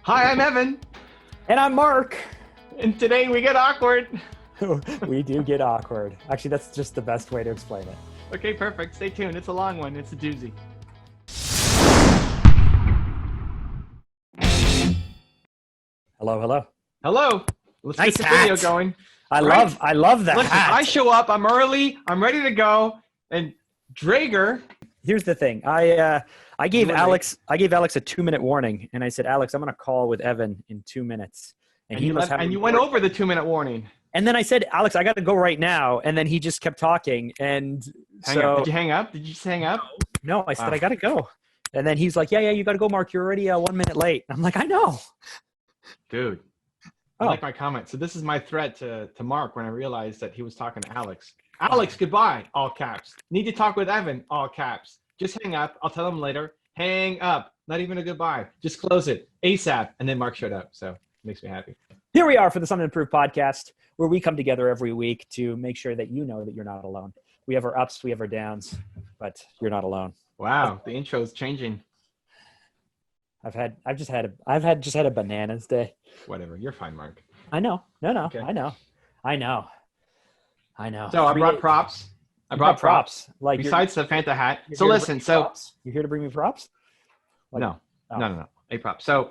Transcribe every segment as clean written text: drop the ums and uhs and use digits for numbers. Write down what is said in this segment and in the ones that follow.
Hi, I'm Evan, And I'm Mark. and today we get awkward. We do get awkward. Actually, that's just the best way to explain it. Okay, perfect. Stay tuned. It's a long one. It's a doozy. Hello, hello. Hello. Let's Nice get the video hat. going. I Right? love that Listen, hat. I show up. I'm early. I'm ready to go. And Drager. Here's the thing. I gave You were Alex a 2-minute warning, and I said, Alex, I'm gonna call with Evan in 2 minutes. And you went over the 2-minute warning. And then I said, Alex, I got to go right now. And then he just kept talking. And Hang up. Did you hang up? Did you just hang up? No, I said, I got to go. And then he's like, yeah, you got to go, Mark. You're already 1 minute late. I'm like, I know. Dude. I like my comment. So this is my threat to Mark when I realized that he was talking to Alex. Alex, goodbye, all caps. Need to talk with Evan, all caps. Just hang up. I'll tell him later. Hang up. Not even a goodbye. Just close it ASAP. And then Mark showed up. So it makes me happy. Here we are for the Something Improved podcast, where we come together every week to make sure that you know that you're not alone. We have our ups, we have our downs, but you're not alone. Wow, the intro's changing. I've just had a bananas day. Whatever, you're fine, Mark. I know. No. Okay. I know. So I brought props. I brought props. Like besides the Fanta hat. you're So here to listen. bring me So props? You're here to bring me props? no, Oh. no. A prop. So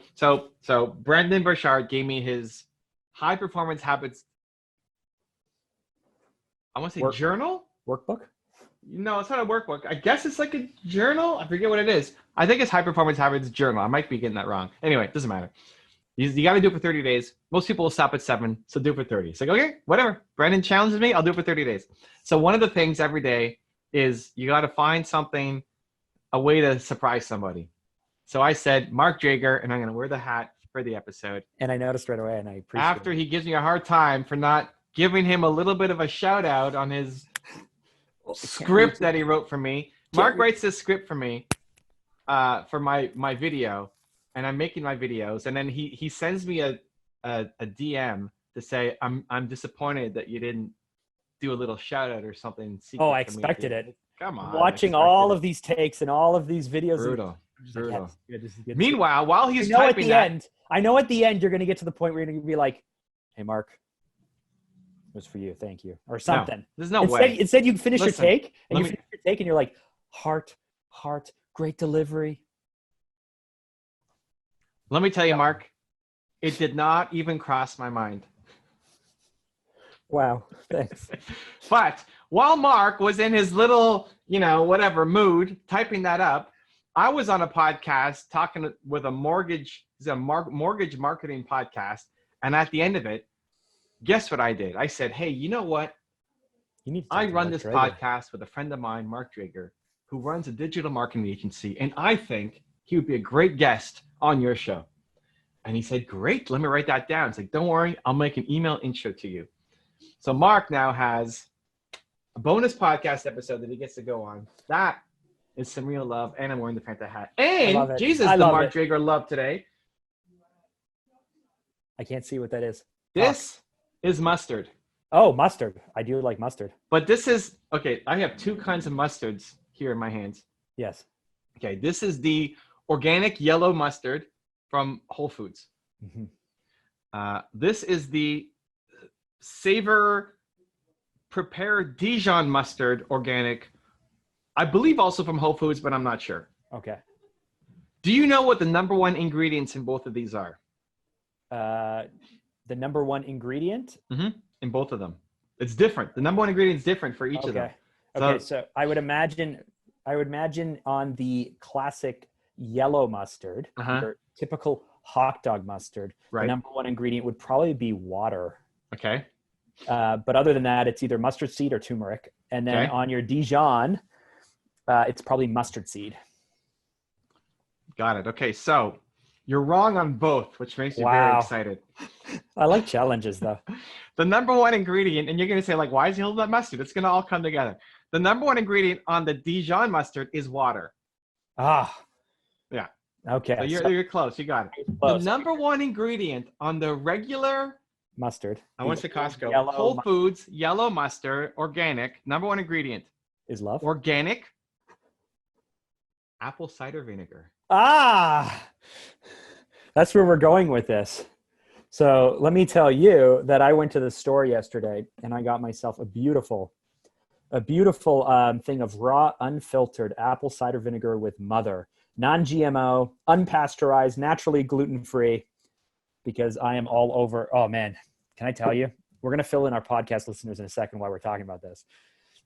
Brandon Burchard gave me his high performance habits. I want to say journal. Workbook? No, it's not a workbook. I guess it's like a journal. I forget what it is. I think it's high performance habits journal. I might be getting that wrong. Anyway, it doesn't matter. You got to do it for 30 days. Most people will stop at 7, so do it for 30. It's like, okay, whatever. Brandon challenges me. I'll do it for 30 days. So one of the things every day is you got to find something, a way to surprise somebody. So I said, Mark Drager, and I'm going to wear the hat for the episode. And I noticed right away, and I appreciate After it. he gives me a hard time for not giving him a little bit of a shout out on his script that he wrote for me. Mark writes this script for me for my video, and I'm making my videos, and then he sends me a DM to say I'm disappointed that you didn't do a little shout out or something. Oh, I expected it. Come on. Watching all of these takes and all of these videos. Brutal. Like, yes, good. Meanwhile, while he's I know typing that, I know at the end you're going to get to the point where you're going to be like, "Hey, Mark, it was for you, thank you," or something. No, there's no way. Instead, you finish Listen, your take, and you're like, "Heart, great delivery." Let me tell you, Mark, it did not even cross my mind. Wow, thanks. But while Mark was in his little, whatever mood, typing that up, I was on a podcast talking with a mortgage marketing podcast. And at the end of it, guess what I did? I said, hey, you know what? I run this podcast with a friend of mine, Mark Drager, who runs a digital marketing agency. And I think he would be a great guest on your show. And he said, great, let me write that down. It's like, don't worry, I'll make an email intro to you. So Mark now has a bonus podcast episode that he gets to go on. That is some real love, and I'm wearing the Fanta hat. And Jesus, the Mark Drager love today. I can't see what that is. This is mustard. Oh, mustard. I do like mustard. But this is, okay, I have two kinds of mustards here in my hands. Yes. Okay, this is the organic yellow mustard from Whole Foods. Mm-hmm. This is the Savor Prepared Dijon mustard, organic. I believe also from Whole Foods, but I'm not sure. Okay. Do you know what the number one ingredients in both of these are? The number one ingredient? Mm-hmm. In both of them. It's different. The number one ingredient is different for each of them. So I would imagine on the classic yellow mustard, your typical hot dog mustard, the number one ingredient would probably be water. Okay. But other than that, it's either mustard seed or turmeric. And then on your Dijon, it's probably mustard seed. Got it. Okay, so you're wrong on both, which makes me very excited. I like challenges, though. The number one ingredient, and you're going to say, like, why is he holding that mustard? It's going to all come together. The number one ingredient on the Dijon mustard is water. Ah. Yeah. Okay. So you're close. You got it. The number one ingredient on the regular mustard. I went to Costco. Whole Foods, yellow mustard, organic. Number one ingredient is love. Organic apple cider vinegar. Ah. That's where we're going with this. So let me tell you that I went to the store yesterday and I got myself a beautiful thing of raw, unfiltered apple cider vinegar with Mother, non-GMO, unpasteurized, naturally gluten-free, because I am all over. Oh man, can I tell you? We're going to fill in our podcast listeners in a second while we're talking about this.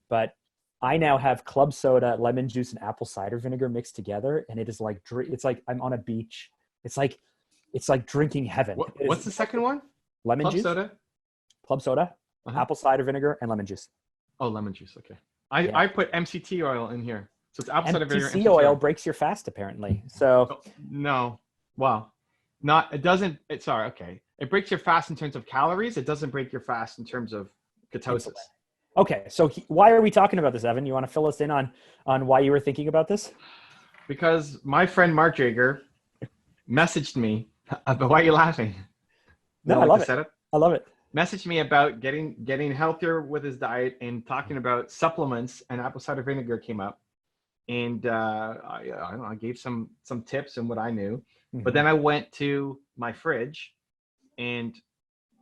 But I now have club soda, lemon juice, and apple cider vinegar mixed together. And it is like, it's like I'm on a beach. It's like drinking heaven. What's the second one? Lemon Club juice, soda? club soda, apple cider vinegar, and lemon juice. Oh, lemon juice. Okay. I put MCT oil in here. So it's apple cider vinegar. MCT oil breaks your fast, apparently. So no. Well, it doesn't. Sorry. Okay. It breaks your fast in terms of calories. It doesn't break your fast in terms of ketosis. Okay. So why are we talking about this, Evan? You want to fill us in on why you were thinking about this? Because my friend Mark Drager messaged me about, why are you laughing? No, I love it. I love it. Messaged me about getting healthier with his diet and talking about supplements, and apple cider vinegar came up. And I gave some tips and what I knew. Mm-hmm. But then I went to my fridge and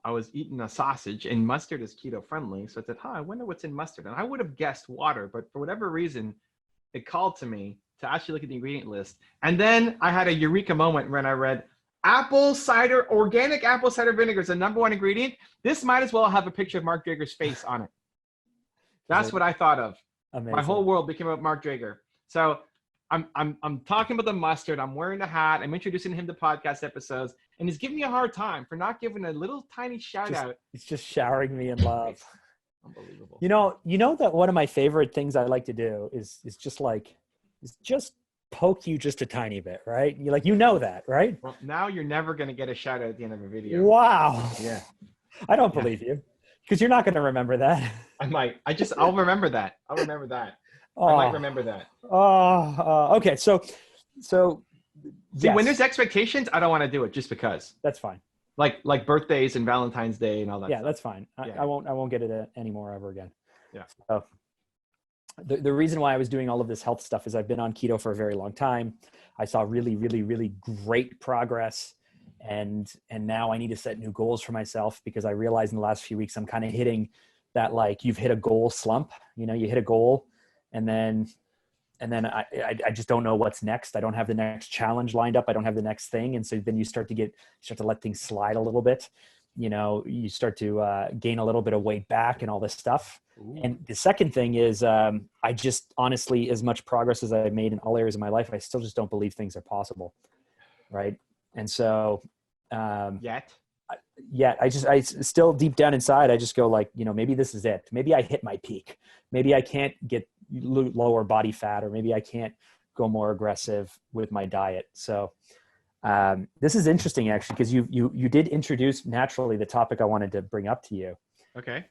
I was eating a sausage, and mustard is keto friendly. So I said, I wonder what's in mustard. And I would have guessed water, but for whatever reason, it called to me to actually look at the ingredient list. And then I had a eureka moment when I read organic apple cider vinegar is the #1 ingredient. This might as well have a picture of Mark Drager's face on it. That's what I thought of. Amazing. My whole world became about Mark Drager. So I'm talking about the mustard. I'm wearing a hat. I'm introducing him to podcast episodes, and he's giving me a hard time for not giving a little tiny shout out. He's just showering me in love. Unbelievable. You know that one of my favorite things I like to do is just poke you just a tiny bit, right? You know that, right? Well, now you're never going to get a shout out at the end of a video. Wow. Yeah. I don't believe you, because you're not going to remember that. I might. I'll remember that. I'll remember that. I might remember that. Okay. So see, when there's expectations, I don't want to do it just because. That's fine. Like birthdays and Valentine's Day and all that. Yeah, stuff. That's fine. I won't get it anymore ever again. Yeah. So the reason why I was doing all of this health stuff is I've been on keto for a very long time. I saw really, really, really great progress. And now I need to set new goals for myself, because I realized in the last few weeks, I'm kind of hitting that, you've hit a goal slump, you hit a goal and then I just don't know what's next. I don't have the next challenge lined up. I don't have the next thing. And so then you start to let things slide a little bit. You start to gain a little bit of weight back and all this stuff. Ooh. And the second thing is, I just honestly, as much progress as I've made in all areas of my life, I still just don't believe things are possible. Right. And so, I still deep down inside, I just go maybe this is it. Maybe I hit my peak. Maybe I can't get lower body fat, or maybe I can't go more aggressive with my diet. So this is interesting, actually, because you did introduce naturally the topic I wanted to bring up to you. Okay.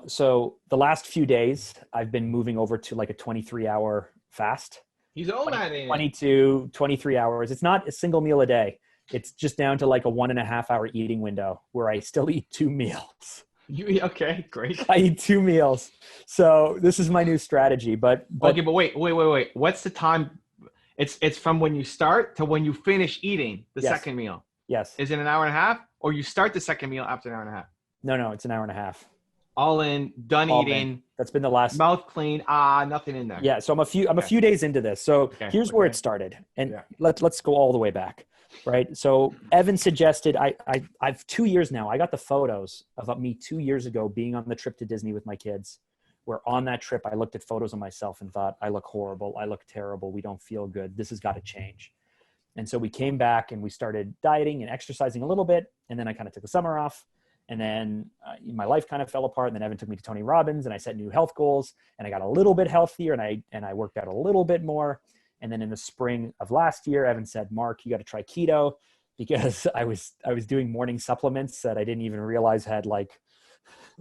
So the last few days I've been moving over to a 23-hour fast. He's old at it. 22, 23 hours. It's not a single meal a day. It's just down to a 1.5 hour eating window where I still eat 2 meals. Okay, great. I eat 2 meals. So this is my new strategy, but okay, but wait. What's the time? It's from when you start to when you finish eating the second meal. Yes. Is it an hour and a half, or you start the second meal after an hour and a half? No, it's an hour and a half. All in, done eating. That's been the last. Mouth clean. Nothing in there. Yeah. So I'm a few days into this. So here's where it started, and let's go all the way back. Right. So Evan suggested I've 2 years now. I got the photos of me 2 years ago being on the trip to Disney with my kids, where on that trip, I looked at photos of myself and thought, I look horrible. I look terrible. We don't feel good. This has got to change. And so we came back and we started dieting and exercising a little bit. And then I kind of took the summer off. And then my life kind of fell apart. And then Evan took me to Tony Robbins, and I set new health goals, and I got a little bit healthier, and I worked out a little bit more. And then in the spring of last year, Evan said, Mark, you got to try keto, because I was doing morning supplements that I didn't even realize had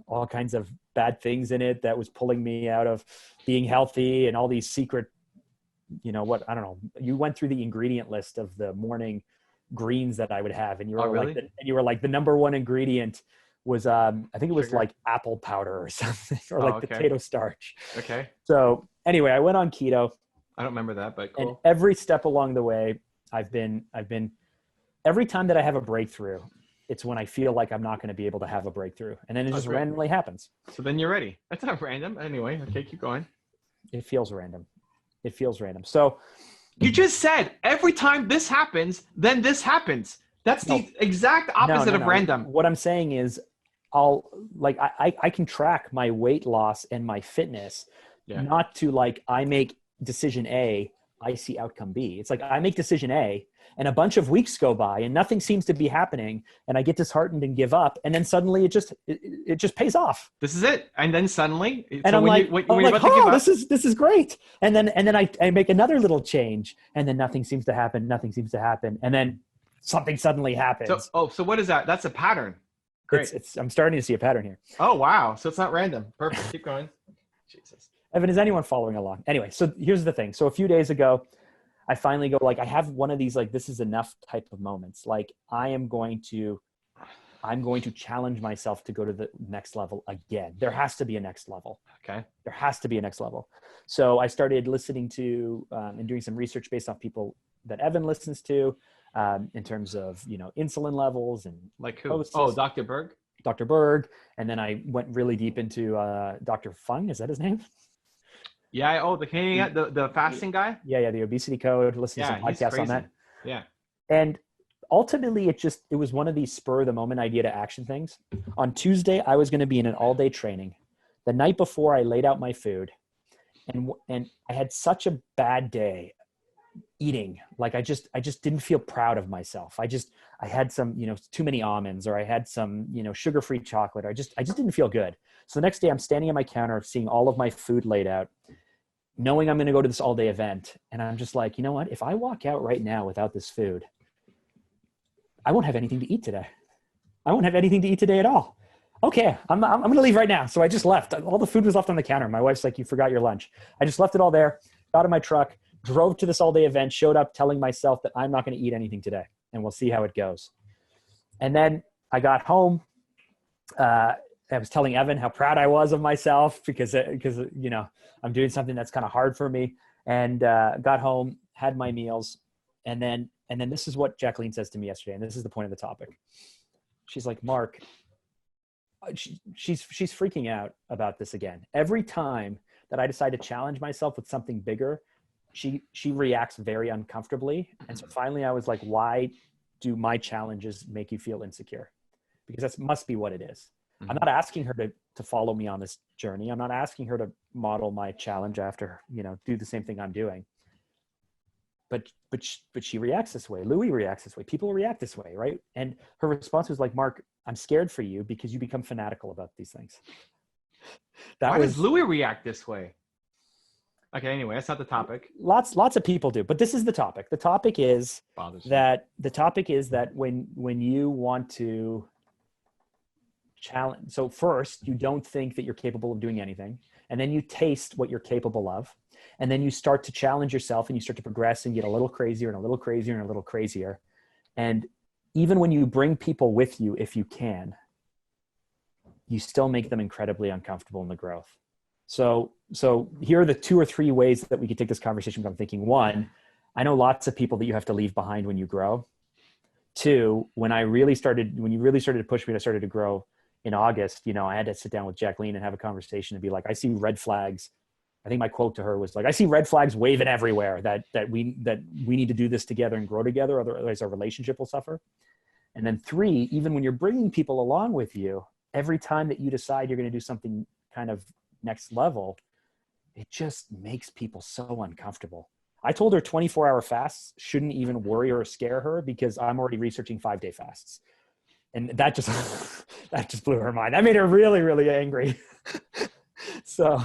all kinds of bad things in it that was pulling me out of being healthy, and all these secret, I don't know. You went through the ingredient list of the morning greens that I would have. And you were the #1 ingredient was, I think it was sugar. Apple powder or something, or potato starch. Okay. So anyway, I went on keto. I don't remember that, but And cool. every step along the way, I've been every time that I have a breakthrough, it's when I feel like I'm not going to be able to have a breakthrough. And then it just randomly happens. So then you're ready. That's not random. Anyway, okay, keep going. It feels random. It feels random. So you just said every time this happens, then this happens. That's the exact opposite of random. What I'm saying is I can track my weight loss and my fitness, not to like, I make decision A, I see outcome B. It's like I make decision A and a bunch of weeks go by and nothing seems to be happening and I get disheartened and give up. And then suddenly it just pays off. This is it. And then suddenly, and I'm like, this is great. And then I make another little change and then nothing seems to happen. Nothing seems to happen. And then something suddenly happens. So what is that? That's a pattern. Great. I'm starting to see a pattern here. Oh, wow. So it's not random. Perfect. Keep going. Jesus. Evan, is anyone following along? Anyway, so here's the thing. So a few days ago, I finally go, like, I have one of these, like, this is enough type of moments. Like, I'm going to challenge myself to go to the next level again. There has to be a next level. Okay. There has to be a next level. So I started listening to and doing some research based off people that Evan listens to in terms of, insulin levels and like who? Oh, Dr. Berg? Dr. Berg. And then I went really deep into Dr. Fung. Is that his name? Yeah. Oh, the fasting guy. Yeah. The obesity code. Listen to some podcasts on that. Yeah. And ultimately it was one of these spur of the moment idea to action things. On Tuesday, I was going to be in an all day training. The night before, I laid out my food and I had such a bad day eating. Like I just didn't feel proud of myself. I had some, too many almonds, or I had some, sugar-free chocolate. I just didn't feel good. So the next day I'm standing at my counter, seeing all of my food laid out, knowing I'm going to go to this all day event. And I'm just like, you know what? If I walk out right now without this food, I won't have anything to eat today. I won't have anything to eat today at all. Okay, I'm going to leave right now. So I just left. All the food was left on the counter. My wife's like, you forgot your lunch. I just left it all there, got in my truck, drove to this all-day event, showed up telling myself that I'm not going to eat anything today, and we'll see how it goes. And then I got home. I was telling Evan how proud I was of myself because I'm doing something that's kind of hard for me. And got home, had my meals, and then this is what Jacqueline says to me yesterday, and this is the point of the topic. She's like, Mark, she's freaking out about this again. Every time that I decide to challenge myself with something bigger, she reacts very uncomfortably. And so finally I was like, why do my challenges make you feel insecure? Because that must be what it is. Mm-hmm. I'm not asking her to follow me on this journey. I'm not asking her to model my challenge after, do the same thing I'm doing. But she reacts this way. Louis reacts this way. People react this way, right? And her response was like, Mark, I'm scared for you because you become fanatical about these things. Why does Louis react this way? Okay, anyway, that's not the topic. Lots of people do, but this is the topic. The topic is that when you want to challenge, so first you don't think that you're capable of doing anything, and then you taste what you're capable of, and then you start to challenge yourself and you start to progress and get a little crazier and a little crazier and a little crazier. And even when you bring people with you, if you can, you still make them incredibly uncomfortable in the growth. So here are the 2 or 3 ways that we could take this conversation. I'm thinking, 1, I know lots of people that you have to leave behind when you grow. 2, when you really started to push me, I started to grow in August, I had to sit down with Jacqueline and have a conversation and be like, I see red flags. I think my quote to her was like, I see red flags waving everywhere that we need to do this together and grow together. Otherwise our relationship will suffer. And then 3, even when you're bringing people along with you, every time that you decide you're going to do something kind of next level, it just makes people so uncomfortable. I told her 24-hour fasts shouldn't even worry or scare her because I'm already researching 5-day fasts. And that just blew her mind. That made her really, really angry. So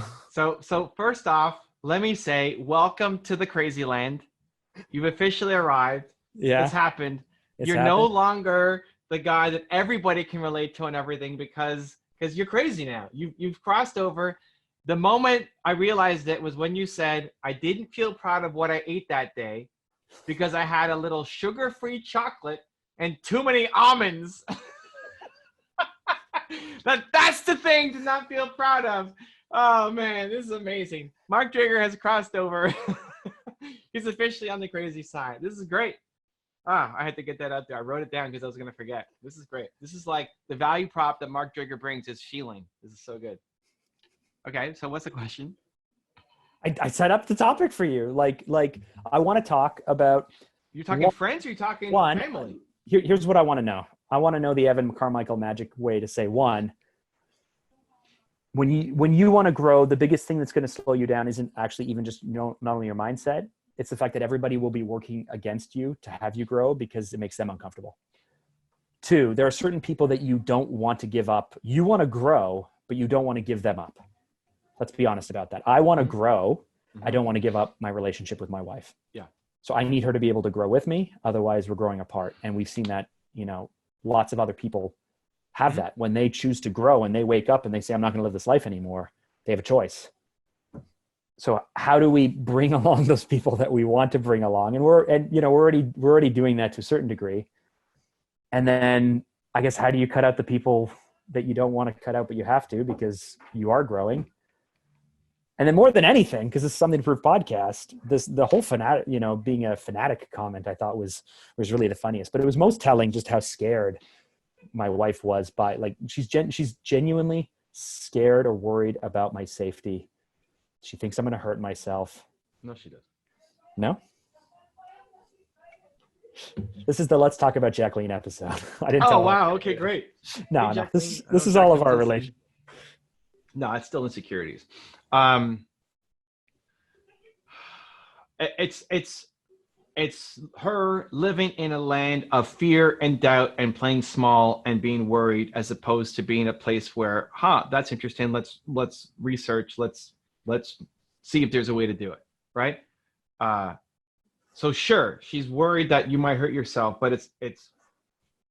first off, let me say, welcome to the crazy land. You've officially arrived. Yeah. It's happened. You're no longer the guy that everybody can relate to and everything because you're crazy now. You've crossed over. The moment I realized it was when you said, I didn't feel proud of what I ate that day because I had a little sugar-free chocolate and too many almonds. That's the thing to not feel proud of. Oh man, this is amazing. Mark Drager has crossed over. He's officially on the crazy side. This is great. Ah, I had to get that out there. I wrote it down because I was going to forget. This is great. This is like the value prop that Mark Drager brings is feeling. This is so good. Okay, so what's the question? I set up the topic for you. Like I want to talk about. You're talking friends or you're talking family? Here's what I want to know. I want to know the Evan Carmichael magic way to say one. When you want to grow, the biggest thing that's going to slow you down isn't actually even just not only your mindset. It's the fact that everybody will be working against you to have you grow because it makes them uncomfortable. Two, there are certain people that you don't want to give up. You want to grow, but you don't want to give them up. Let's be honest about that. I want to grow. I don't want to give up my relationship with my wife. Yeah. So I need her to be able to grow with me. Otherwise, we're growing apart. And we've seen that, lots of other people have that. When they choose to grow and they wake up and they say, I'm not going to live this life anymore, they have a choice. So how do we bring along those people that we want to bring along? And we're already doing that to a certain degree. And then I guess, how do you cut out the people that you don't want to cut out, but you have to, because you are growing? And then more than anything, because this is Something to Prove podcast, the whole fanatic, being a fanatic comment I thought was really the funniest, but it was most telling just how scared my wife was by, like, she's genuinely scared or worried about my safety. She thinks I'm going to hurt myself. No, she doesn't. No? This is the Let's Talk About Jacqueline episode. I didn't tell her. Wow. Okay, great. No. This is all of our relation. No, it's still insecurities. It's her living in a land of fear and doubt and playing small and being worried, as opposed to being a place where, that's interesting. Let's research. Let's see if there's a way to do it. Right. So sure, she's worried that you might hurt yourself, but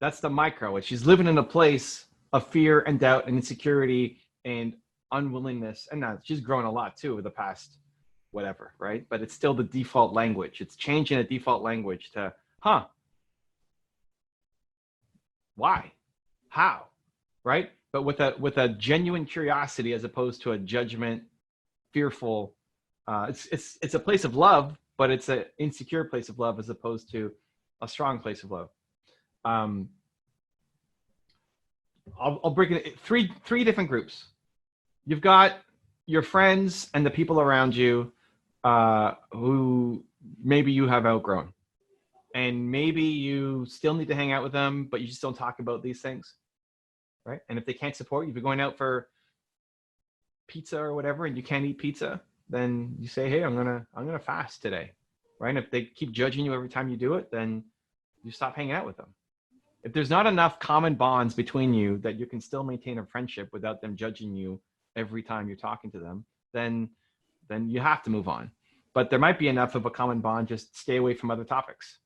that's the micro. She's living in a place of fear and doubt and insecurity and unwillingness. And now she's grown a lot too over the past whatever, right? But it's still the default language. It's changing a default language to, why? How? Right? But with a genuine curiosity as opposed to a judgment, fearful. It's a place of love, but it's an insecure place of love as opposed to a strong place of love. I'll break it three different groups. You've got your friends and the people around you who maybe you have outgrown, and maybe you still need to hang out with them, but you just don't talk about these things, right? And if they can't support you, if you're going out for pizza or whatever and you can't eat pizza, then you say, hey, I'm gonna fast today, right? And if they keep judging you every time you do it, then you stop hanging out with them. If there's not enough common bonds between you that you can still maintain a friendship without them judging you every time you're talking to them, then you have to move on. But there might be enough of a common bond, just stay away from other topics,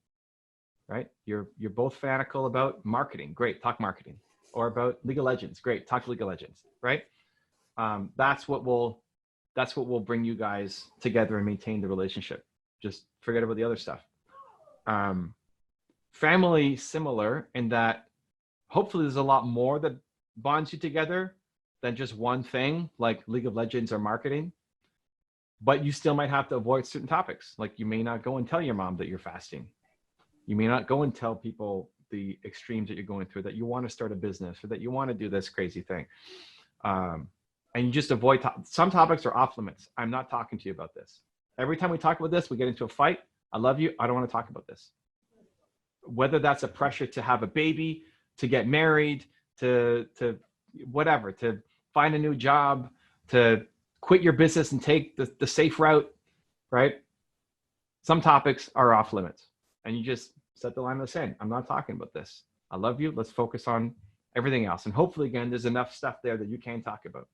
right? You're both fanatical about marketing, great, talk marketing. Or about League of Legends, great, talk League of Legends, right? That's what will bring you guys together and maintain the relationship. Just forget about the other stuff. Family, similar in that hopefully there's a lot more that bonds you together than just one thing like League of Legends or marketing. But you still might have to avoid certain topics. Like you may not go and tell your mom that you're fasting. You may not go and tell people the extremes that you're going through, that you want to start a business or that you want to do this crazy thing. And you just avoid some topics are off limits. I'm not talking to you about this. Every time we talk about this, we get into a fight. I love you. I don't want to talk about this. Whether that's a pressure to have a baby, to get married, to whatever, to find a new job, to quit your business and take the safe route, right? Some topics are off limits and you just set the line in the sand. I'm not talking about this. I love you. Let's focus on everything else. And hopefully, again, there's enough stuff there that you can talk about.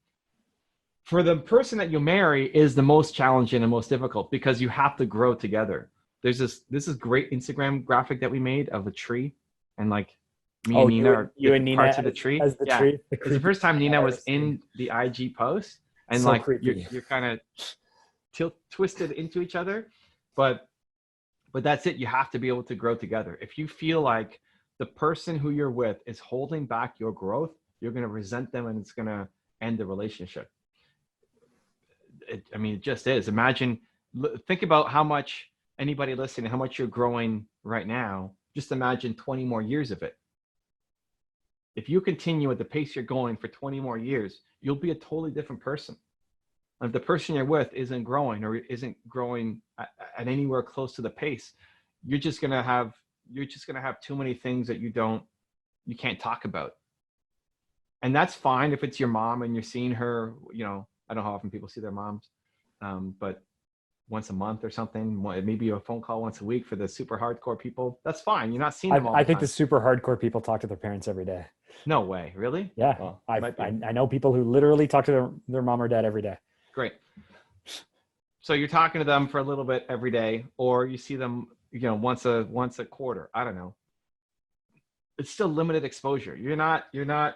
For the person that you marry is the most challenging and most difficult because you have to grow together. This is great Instagram graphic that we made of a tree, and like me and Nina are Nina parts of the tree. As the tree. It's the first time Nina was in the IG post, and so like you're kind of twisted into each other, but that's it. You have to be able to grow together. If you feel like the person who you're with is holding back your growth, you're going to resent them, and it's going to end the relationship. It just is. Think about how much anybody listening, how much you're growing right now, just imagine 20 more years of it. If you continue at the pace you're going for 20 more years, you'll be a totally different person. If the person you're with isn't growing or isn't growing at anywhere close to the pace, you're just gonna have too many things that you can't talk about. And that's fine if it's your mom and you're seeing her, you know, I don't know how often people see their moms, but once a month or something, maybe a phone call once a week for the super hardcore people. That's fine. You're not seeing them all the time. I think the super hardcore people talk to their parents every day. No way. Really? Yeah. Well, I know people who literally talk to their mom or dad every day. Great. So you're talking to them for a little bit every day, or you see them, you know, once a quarter. I don't know. It's still limited exposure. You're not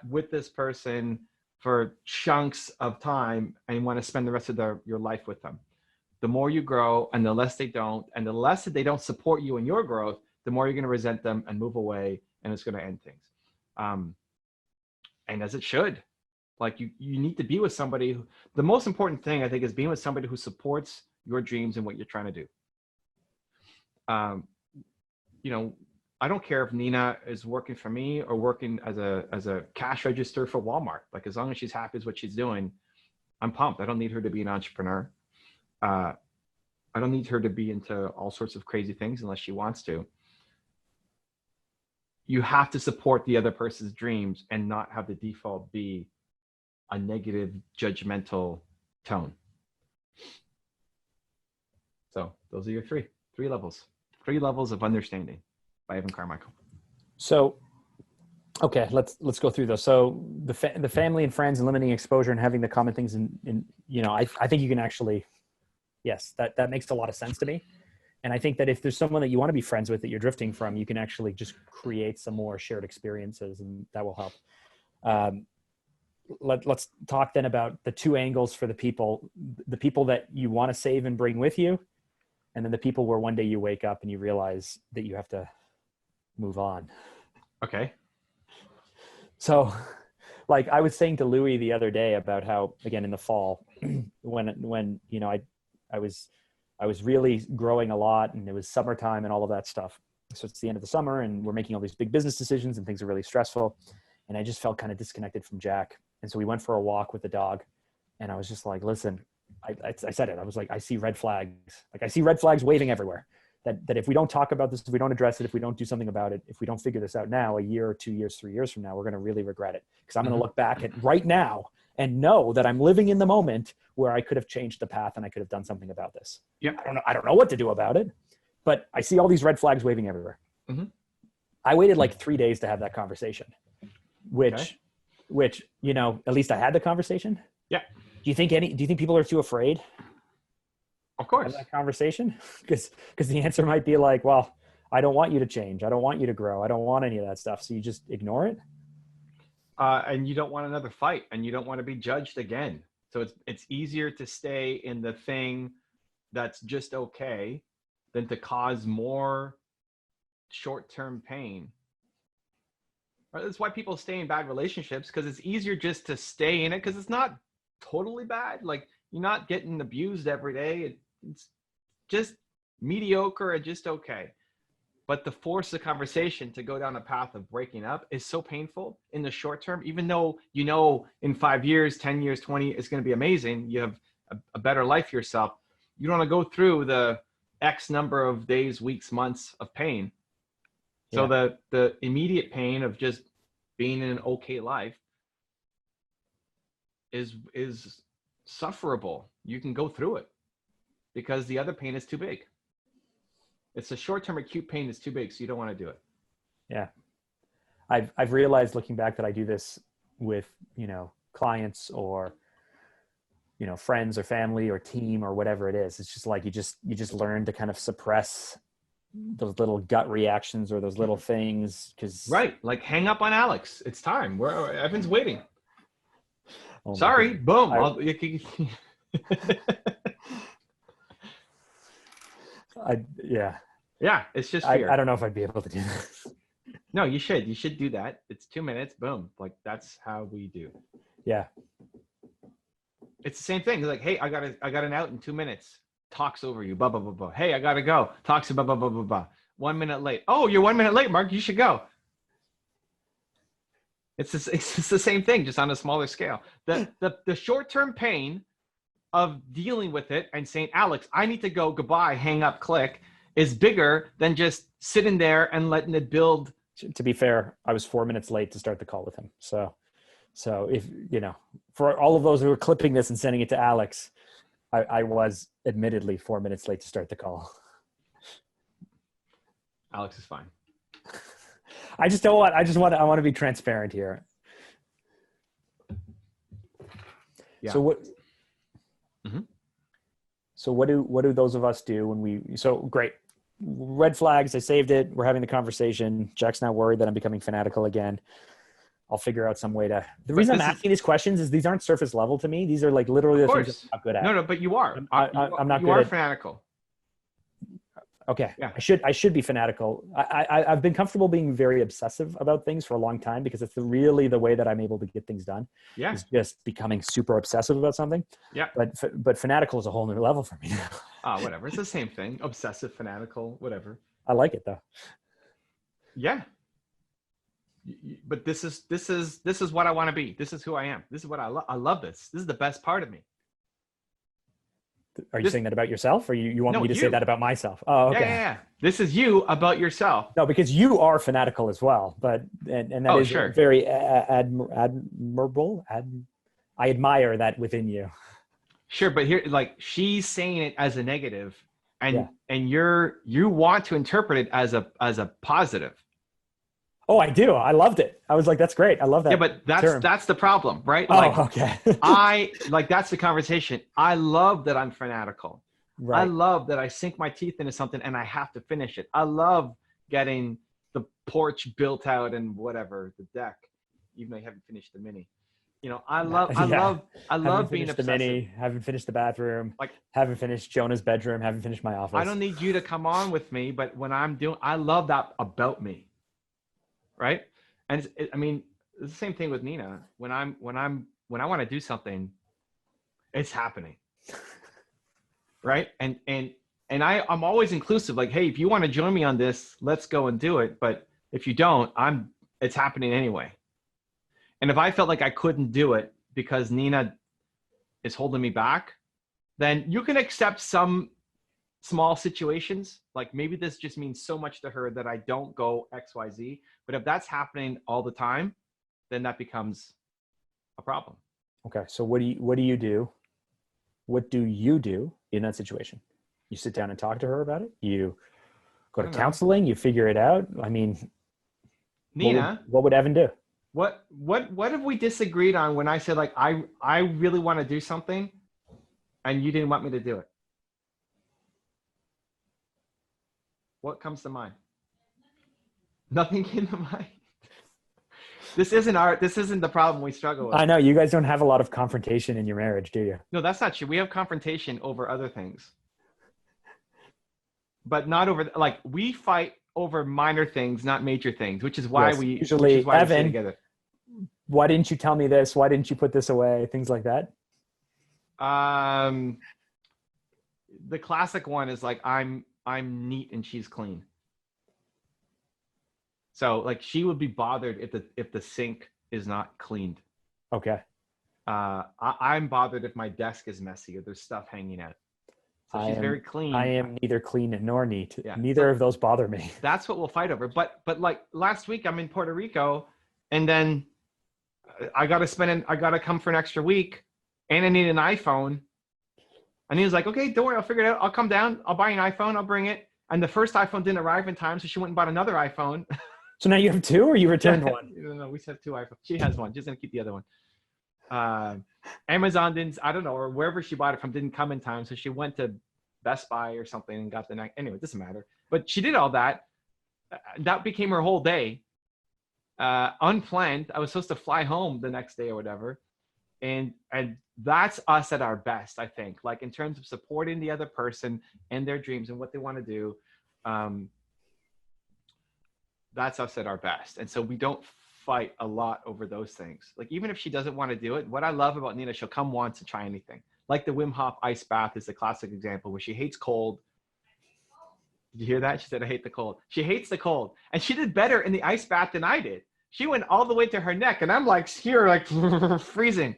with this person for chunks of time and you want to spend the rest of your life with them. The more you grow and the less they don't, and the less that they don't support you in your growth, the more you're going to resent them and move away, and it's going to end things. And as it should. Like you need to be with somebody the most important thing I think is being with somebody who supports your dreams and what you're trying to do. You know, I don't care if Nina is working for me or working as a cash register for Walmart. Like as long as she's happy with what she's doing, I'm pumped. I don't need her to be an entrepreneur. I don't need her to be into all sorts of crazy things unless she wants to. You have to support the other person's dreams and not have the default be a negative, judgmental tone. So those are your three levels of understanding by Evan Carmichael. So, okay, let's go through those. So the family and friends and limiting exposure and having the common things in you know, I think you can actually, yes, that makes a lot of sense to me. And I think that if there's someone that you want to be friends with that you're drifting from, you can actually just create some more shared experiences, and that will help. Let's talk then about the two angles for the people that you want to save and bring with you, and then the people where one day you wake up and you realize that you have to move on. Okay. So like I was saying to Louis the other day about how, again, in the fall, when you know, I was really growing a lot and it was summertime and all of that stuff. So it's the end of the summer and we're making all these big business decisions and things are really stressful. And I just felt kind of disconnected from Jack. And so we went for a walk with the dog and I was just like, listen, I said it. I was like, I see red flags. Like I see red flags waving everywhere that if we don't talk about this, if we don't address it, if we don't do something about it, if we don't figure this out now, a year or 2 years, 3 years from now, we're going to really regret it. Because I'm going to look back at right now and know that I'm living in the moment where I could have changed the path and I could have done something about this. Yeah. I don't know what to do about it, but I see all these red flags waving everywhere. Mm-hmm. I waited like 3 days to have that conversation, which, you know, at least I had the conversation. Yeah. Do you think people are too afraid? Of course. Of that conversation? Because the answer might be like, well, I don't want you to change. I don't want you to grow. I don't want any of that stuff. So you just ignore it. And you don't want another fight and you don't want to be judged again. So it's easier to stay in the thing that's just okay than to cause more short-term pain. Right? That's why people stay in bad relationships, because it's easier just to stay in it because it's not totally bad. Like you're not getting abused every day. It's just mediocre and just okay. But to force the conversation to go down a path of breaking up is so painful in the short term, even though, you know, in 5 years, 10 years, 20, it's going to be amazing. You have a better life for yourself. You don't want to go through the X number of days, weeks, months of pain. So the immediate pain of just being in an okay life is sufferable. You can go through it because the other pain is too big. It's a short-term acute pain that's too big, so you don't want to do it. Yeah. I've realized looking back that I do this with, you know, clients or, you know, friends or family or team or whatever it is. It's just like you just learn to kind of suppress those little gut reactions or those little things. Right. Like hang up on Alex. It's time. Evan's waiting. Oh, sorry. Boom. Yeah, it's just fear. I don't know if I'd be able to do this. No, you should do that. It's 2 minutes. Boom. Like that's how we do. Yeah. It's the same thing. It's like, hey, I got an out in 2 minutes. talks over you, blah, blah, blah, blah. Hey, I got to go. Talks to blah, blah, blah, blah, blah. 1 minute late. Oh, you're 1 minute late, Mark. You should go. It's the same thing, just on a smaller scale. The short-term pain of dealing with it and saying, Alex, I need to go, goodbye, hang up, click, is bigger than just sitting there and letting it build. To be fair, I was 4 minutes late to start the call with him. So if, for all of those who are clipping this and sending it to Alex, I was admittedly 4 minutes late to start the call. Alex is fine. I want to be transparent here. Yeah. So what? Mm-hmm. So what do those of us do when so great, red flags, I saved it. We're having the conversation. Jack's now worried that I'm becoming fanatical again. I'll figure out some way to, the reason I'm asking these questions is these aren't surface level to me. These are like literally the things I'm not good at. No, but you are. I'm not good You are at, fanatical. Okay. Yeah. I should be fanatical. I've been comfortable being very obsessive about things for a long time because it's really the way that I'm able to get things done. Yeah. Is just becoming super obsessive about something. Yeah. But fanatical is a whole new level for me now. Whatever. It's the same thing. Obsessive, fanatical, whatever. I like it though. Yeah. But this is what I want to be. This is who I am. This is what I love. I love this. This is the best part of me. Are you saying that about yourself, or you want me to say that about myself? Oh, okay. Yeah. This is you about yourself. No, because you are fanatical as well, and that is sure. very admirable. I admire that within you. Sure, but here, like, she's saying it as a negative, and you want to interpret it as a positive. Oh, I do. I loved it. I was like, that's great. I love that. Yeah, but that's the problem, right? Okay. That's the conversation. I love that I'm fanatical. Right. I love that I sink my teeth into something and I have to finish it. I love getting the porch built out and whatever, the deck, even though I haven't finished the mini. I love being obsessive. The mini, haven't finished the bathroom, haven't finished Jonah's bedroom, haven't finished my office. I don't need you to come on with me, but when I love that about me. Right. And it's the same thing with Nina. When I want to do something, it's happening. Right. And I'm always inclusive. Like, hey, if you want to join me on this, let's go and do it. But if you don't, it's happening anyway. And if I felt like I couldn't do it because Nina is holding me back, then you can accept some small situations. Like maybe this just means so much to her that I don't go XYZ. But if that's happening all the time, then that becomes a problem. Okay. So what do you do? What do you do in that situation? You sit down and talk to her about it? You go to counseling? You figure it out? I mean, Nina, what would Evan do? What have we disagreed on when I said, like, I really want to do something and you didn't want me to do it? What comes to mind? Nothing came to mind. This isn't the problem we struggle with. I know you guys don't have a lot of confrontation in your marriage, do you? No, that's not true. We have confrontation over other things. But not over, like, we fight over minor things, not major things, which is why we usually we stay together. Why didn't you tell me this? Why didn't you put this away? Things like that. The classic one is like, I'm neat and she's clean. So like she would be bothered if the sink is not cleaned. Okay. I'm bothered if my desk is messy or there's stuff hanging out. So she's very clean. I am neither clean nor neat. Yeah. Neither of those bother me. That's what we'll fight over. But like last week I'm in Puerto Rico and then I got to come for an extra week and I need an iPhone. And he was like, okay, don't worry, I'll figure it out. I'll come down. I'll buy an iPhone. I'll bring it. And the first iPhone didn't arrive in time, so she went and bought another iPhone. So now you have two, or you returned one? No, we have two iPhones. She has one. She's going to keep the other one. Amazon didn't, I don't know, or wherever she bought it from didn't come in time. So she went to Best Buy or something and got the next. Anyway, it doesn't matter. But she did all that. That became her whole day. Unplanned. I was supposed to fly home the next day or whatever. And that's us at our best, I think, like in terms of supporting the other person and their dreams and what they want to do. That's us at our best. And so we don't fight a lot over those things. Like, even if she doesn't want to do it, what I love about Nina, she'll come once and try anything. like the Wim Hof ice bath is a classic example where she hates cold. Did you hear that? She said, I hate the cold. She hates the cold. And she did better in the ice bath than I did. She went all the way to her neck, and I'm like here, like freezing.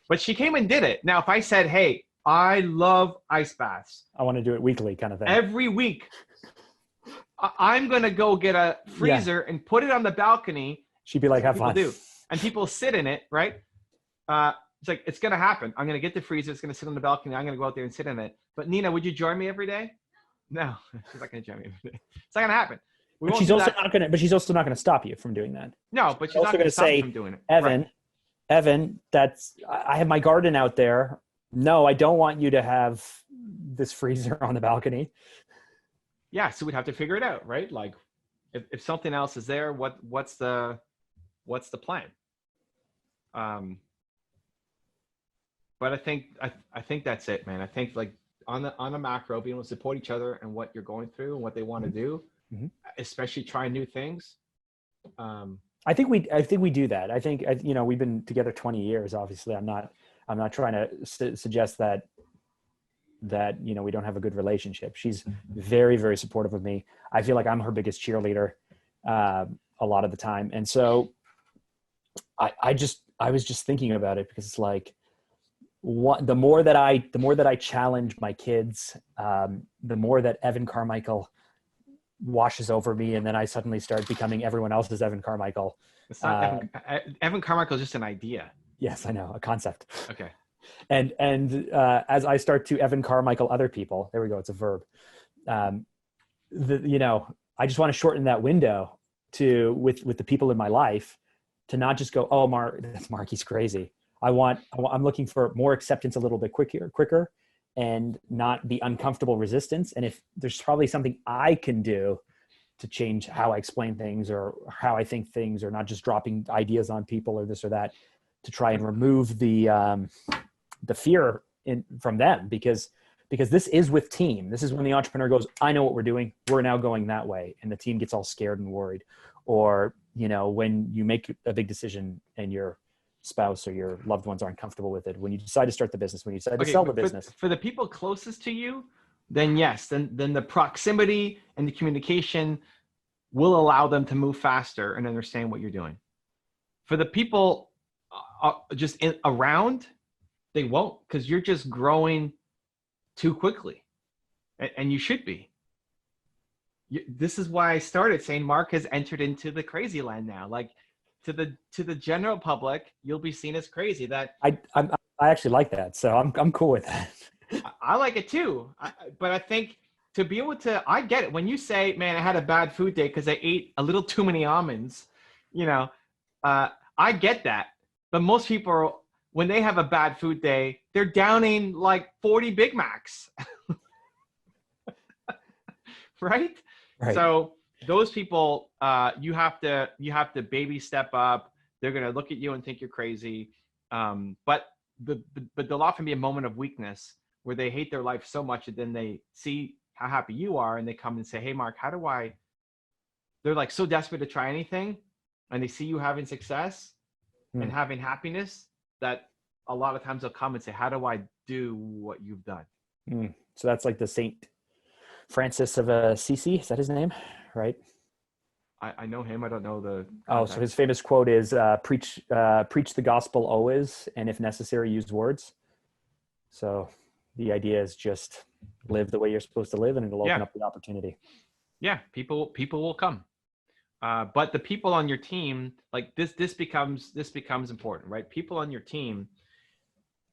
But she came and did it. Now, if I said, hey, I love ice baths. I want to do it weekly kind of thing. Every week, I'm going to go get a freezer and put it on the balcony. She'd be like, have fun. And people sit in it, right? It's like, it's going to happen. I'm going to get the freezer. It's going to sit on the balcony. I'm going to go out there and sit in it. But Nina, would you join me every day? No, she's not going to join me every day. It's not going to happen. But she's also not going to. But she's also not going to stop you from doing that. No, but she's not going to stop you from doing it. Evan, I have my garden out there. No, I don't want you to have this freezer on the balcony. Yeah, so we'd have to figure it out, right? Like, if something else is there, what's the plan? But I think that's it, man. I think like on a macro, being able to support each other and what you're going through and what they want to do, especially trying new things. I think we do that. I think, you know, we've been together 20 years. Obviously, I'm not trying to suggest that, you know, we don't have a good relationship. She's very, very supportive of me. I feel like I'm her biggest cheerleader a lot of the time. And so I was just thinking about it because it's like, the more that I challenge my kids, the more that Evan Carmichael washes over me, and then I suddenly start becoming everyone else's Evan Carmichael. It's not Evan Carmichael is just an idea. Yes, I know, a concept. Okay. And as I start to Evan Carmichael other people, there we go, it's a verb. You know, I just want to shorten that window with the people in my life to not just go, oh, Mark, he's crazy. I'm looking for more acceptance a little bit quicker, and not the uncomfortable resistance. And if there's probably something I can do to change how I explain things or how I think things, or not just dropping ideas on people or this or that, to try and remove the fear from them, because this is with team. This is when the entrepreneur goes, I know what we're doing. We're now going that way. And the team gets all scared and worried. Or, you know, when you make a big decision and your spouse or your loved ones aren't comfortable with it, when you decide to start the business, when you decide to sell the business. For the people closest to you, then yes, then the proximity and the communication will allow them to move faster and understand what you're doing. For the people around, they won't, because you're just growing too quickly, and you should be. This is why I started saying Mark has entered into the crazy land now. Like, to the general public, you'll be seen as crazy. That I actually like that, so I'm cool with that. I like it too, but I think to be able to, I get it when you say, "Man, I had a bad food day because I ate a little too many almonds." You know, I get that, but most people, when they have a bad food day, they're downing like 40 Big Macs, right? So those people, you have to baby step up. They're going to look at you and think you're crazy. But there'll often be a moment of weakness where they hate their life so much that then they see how happy you are and they come and say, hey, Mark, they're like so desperate to try anything, and they see you having success and having happiness that a lot of times they'll come and say, how do I do what you've done? So that's like the Saint Francis of Assisi. Is that his name? Right? I know him. I don't know the context. Oh, so his famous quote is preach the gospel always, and if necessary, use words. So the idea is just live the way you're supposed to live, and it'll open up the opportunity. Yeah, people will come. But the people on your team, like this becomes important, right? People on your team,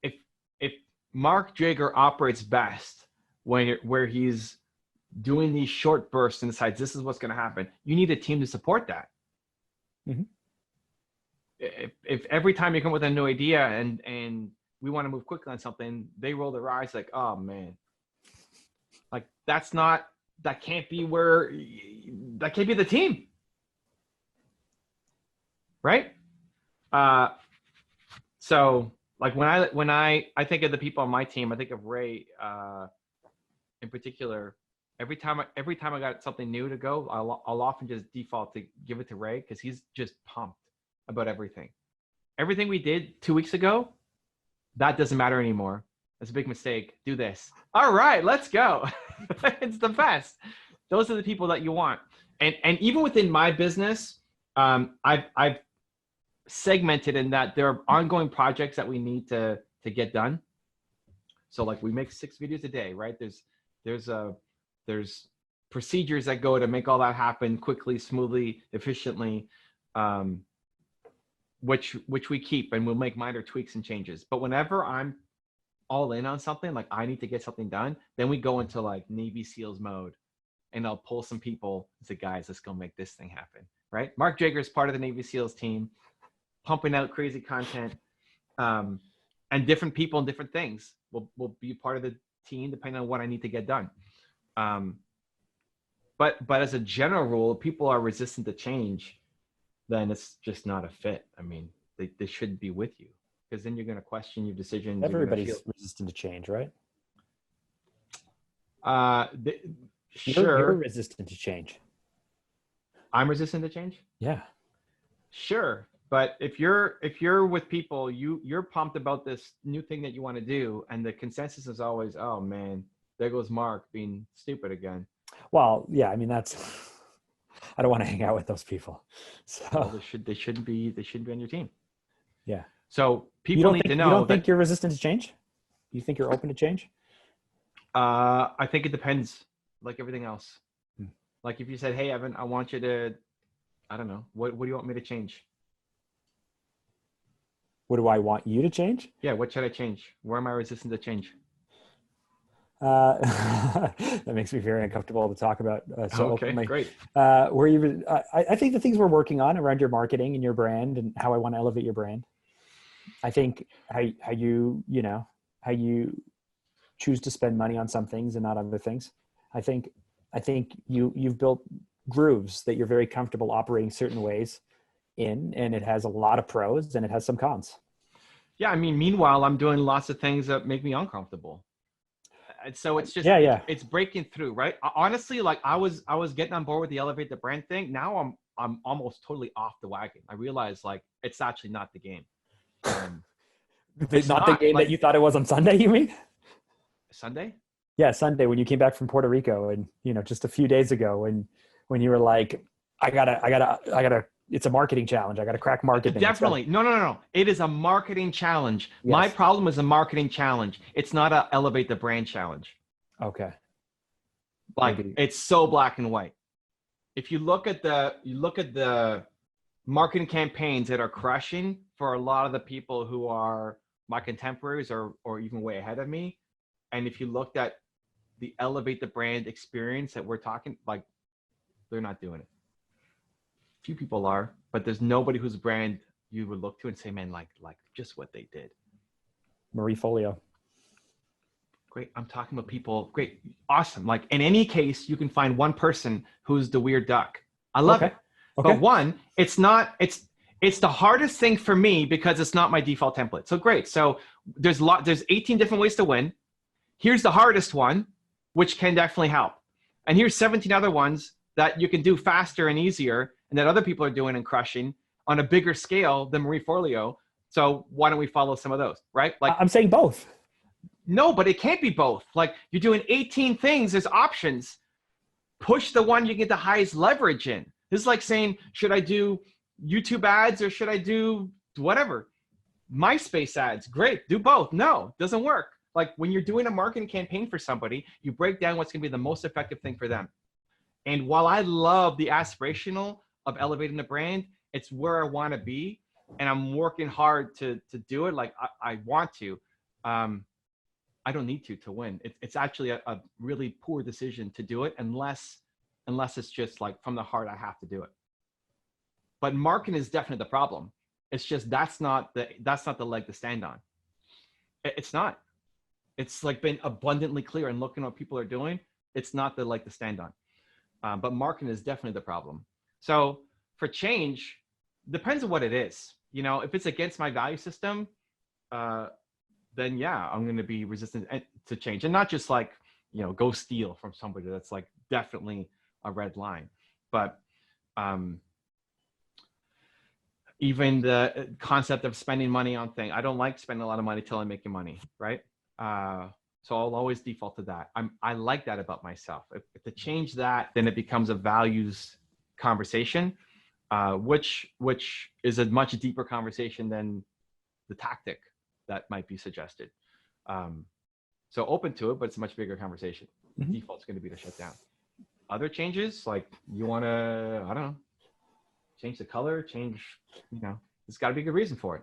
if Mark Drager operates best where he's doing these short bursts and decides this is what's going to happen, you need a team to support that. If every time you come with a new idea and we want to move quickly on something, they roll their eyes like, oh man, like that can't be the team, right? So like when I think of the people on my team, I think of Ray in particular. Every time I got something new to go, I'll often just default to give it to Ray, because he's just pumped about everything. Everything we did 2 weeks ago, that doesn't matter anymore. That's a big mistake. Do this. All right, let's go. It's the best. Those are the people that you want. And even within my business, I've segmented in that there are ongoing projects that we need to get done. So like we make 6 videos a day, right? There's procedures that go to make all that happen quickly, smoothly, efficiently, which we keep, and we'll make minor tweaks and changes. But whenever I'm all in on something, like I need to get something done, then we go into like Navy SEALs mode, and I'll pull some people and say, guys, let's go make this thing happen, right? Mark Drager is part of the Navy SEALs team, pumping out crazy content, and different people and different things will be part of the team depending on what I need to get done. But as a general rule, people are resistant to change, then it's just not a fit. I mean, they shouldn't be with you, because then you're going to question your decisions. Everybody's resistant to change, right? Sure. You're resistant to change. I'm resistant to change? Yeah. Sure. But if you're with people, you're pumped about this new thing that you want to do, and the consensus is always, oh man, there goes Mark being stupid again. Well, yeah, I mean I don't want to hang out with those people. So well, they shouldn't be on your team. Yeah. So people need to know. You don't think you're resistant to change? You think you're open to change? I think it depends, like everything else. Like if you said, hey, Evan, I want you to, I don't know, what do you want me to change? What do I want you to change? Yeah, what should I change? Where am I resistant to change? That makes me very uncomfortable to talk about so openly. Great. I think the things we're working on around your marketing and your brand and how I want to elevate your brand. I think how you choose to spend money on some things and not other things. I think you've built grooves that you're very comfortable operating certain ways in, and it has a lot of pros and it has some cons. Yeah, I mean, meanwhile, I'm doing lots of things that make me uncomfortable. And so it's just, it's breaking through, right? Honestly, like I was getting on board with the elevate the brand thing. Now I'm almost totally off the wagon. I realize like it's actually not the game. It's not the game like, that you thought it was on Sunday, you mean? Sunday? Yeah, Sunday when you came back from Puerto Rico, and just a few days ago, when you were like, I gotta. It's a marketing challenge. I gotta crack marketing. Definitely. No. It is a marketing challenge. Yes. My problem is a marketing challenge. It's not a elevate the brand challenge. Okay. Like it's so black and white. If you look at the marketing campaigns that are crushing for a lot of the people who are my contemporaries or even way ahead of me, and if you looked at the elevate the brand experience that we're talking, like they're not doing it. Few people are, but there's nobody whose brand you would look to and say, man, like just what they did. Marie Folio. Great. I'm talking about people. Great. Awesome. Like in any case, you can find one person who's the weird duck. I love it. Okay. But one, it's the hardest thing for me because it's not my default template. So great. So there's 18 different ways to win. Here's the hardest one, which can definitely help. And here's 17 other ones that you can do faster and easier, and that other people are doing and crushing on a bigger scale than Marie Forleo. So why don't we follow some of those, right? Like I'm saying both. No, but it can't be both. Like you're doing 18 things, there's options. Push the one you get the highest leverage in. This is like saying, should I do YouTube ads or should I do whatever? MySpace ads, great, do both. No, doesn't work. Like when you're doing a marketing campaign for somebody, you break down what's gonna be the most effective thing for them. And while I love the aspirational of elevating the brand, it's where I want to be, and I'm working hard to do it. Like I want to. I don't need to win. It's actually a really poor decision to do it unless it's just like from the heart I have to do it. But marketing is definitely the problem. It's just that's not the leg to stand on. It's not. It's like been abundantly clear and looking at what people are doing. It's not the leg to stand on. But marketing is definitely the problem. So for change, depends on what it is. If it's against my value system, then yeah, I'm going to be resistant to change. And not just like, go steal from somebody. That's like definitely a red line. But even the concept of spending money on things, I don't like spending a lot of money till I'm making money, right? So I'll always default to that. I like that about myself. If to change that, then it becomes a values conversation, which is a much deeper conversation than the tactic that might be suggested. So open to it, but it's a much bigger conversation. Mm-hmm. Default's going to be to shut down. Other changes, like you want to, I don't know, change the color, change, there's got to be a good reason for it.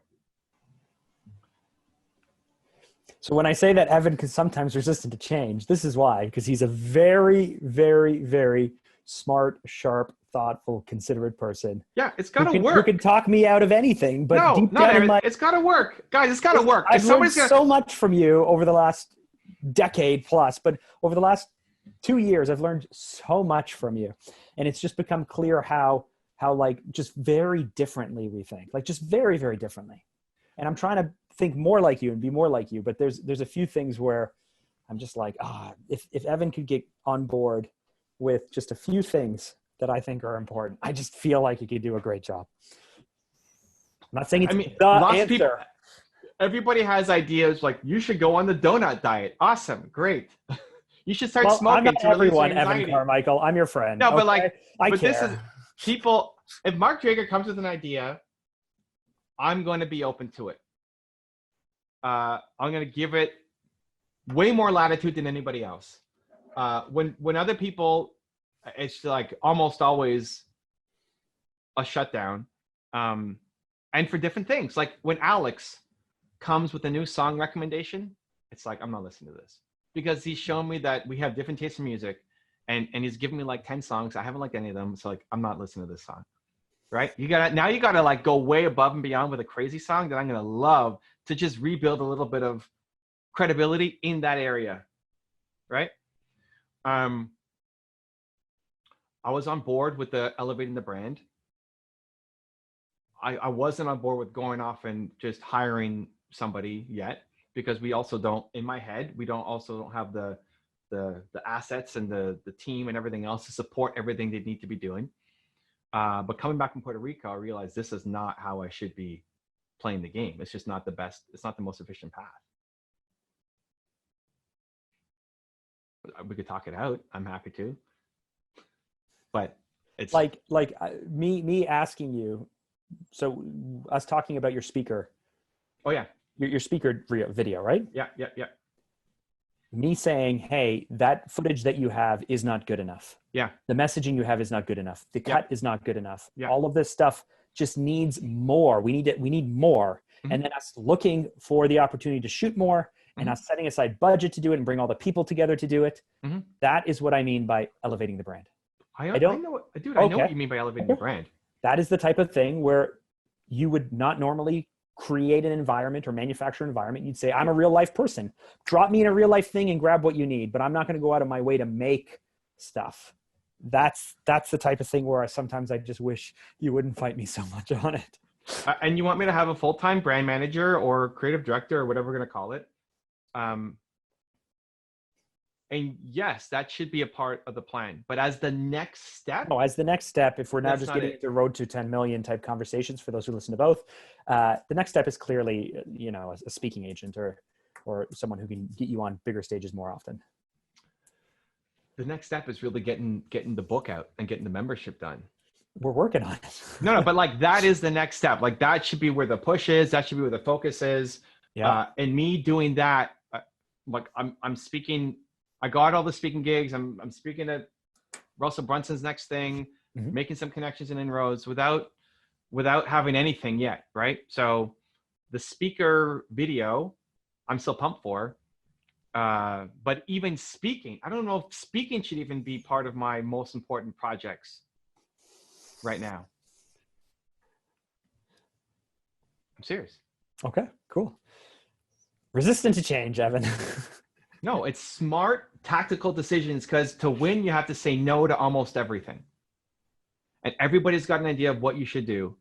So when I say that Evan is sometimes resistant to change, this is why, because he's a very, very, very smart, sharp, thoughtful, considerate person. Yeah, it's got to work. Who can talk me out of anything, but no, deep down in my, it's got to work. Guys, it's got to work. I've learned so much from you over the last decade plus, but over the last 2 years, I've learned so much from you. And it's just become clear how like just very differently we think, like just very, very differently. And I'm trying to think more like you and be more like you, but there's a few things where I'm just like, if Evan could get on board with just a few things that I think are important, I just feel like he could do a great job. I'm not saying it's the answer. People, everybody has ideas like you should go on the donut diet. Awesome, great. You should start smoking. I'm not everyone, Evan Carmichael. I'm your friend. No, but okay? but care. This is people. If Mark Drager comes with an idea, I'm going to be open to it. I'm going to give it way more latitude than anybody else. When other people, it's like almost always a shutdown. And for different things, like when Alex comes with a new song recommendation, it's like, I'm not listening to this because he's shown me that we have different tastes in music and he's given me like 10 songs. I haven't liked any of them. So like, I'm not listening to this song. Right? You gotta like go way above and beyond with a crazy song that I'm gonna love to just rebuild a little bit of credibility in that area. Right? I was on board with the elevating the brand. I wasn't on board with going off and just hiring somebody yet because we also don't, in my head, we don't have the assets and the team and everything else to support everything they need to be doing. But coming back from Puerto Rico, I realized this is not how I should be playing the game. It's just not the best. It's not the most efficient path. We could talk it out. I'm happy to. But it's like me asking you. So us talking about your speaker. Oh yeah. Your speaker video, right? Yeah. Me saying, hey, that footage that you have is not good enough. Yeah. The messaging you have is not good enough. The cut is not good enough. Yeah. All of this stuff just needs more. We need more. Mm-hmm. And then us looking for the opportunity to shoot more and us setting aside budget to do it and bring all the people together to do it. Mm-hmm. That is what I mean by elevating the brand. I know what you mean by elevating the brand. That is the type of thing where you would not normally create an environment or manufacture an environment. You'd say, I'm a real life person. Drop me in a real life thing and grab what you need, but I'm not going to go out of my way to make stuff. That's the type of thing where sometimes I just wish you wouldn't fight me so much on it. And you want me to have a full-time brand manager or creative director or whatever we're going to call it. And yes, that should be a part of the plan. But as the next step? No, as the next step, if we're now just getting into road to 10 million type conversations for those who listen to both, the next step is clearly, a speaking agent or someone who can get you on bigger stages more often. The next step is really getting the book out and getting the membership done. We're working on it. No, but like that is the next step. Like that should be where the push is. That should be where the focus is. Yeah. And me doing that, like I'm speaking. I got all the speaking gigs. I'm speaking at Russell Brunson's next thing, making some connections and inroads without having anything yet, right? So the speaker video, I'm still pumped for. But even speaking, I don't know if speaking should even be part of my most important projects right now. I'm serious. Okay, cool. Resistant to change, Evan. No, it's smart tactical decisions because to win, you have to say no to almost everything. And everybody's got an idea of what you should do.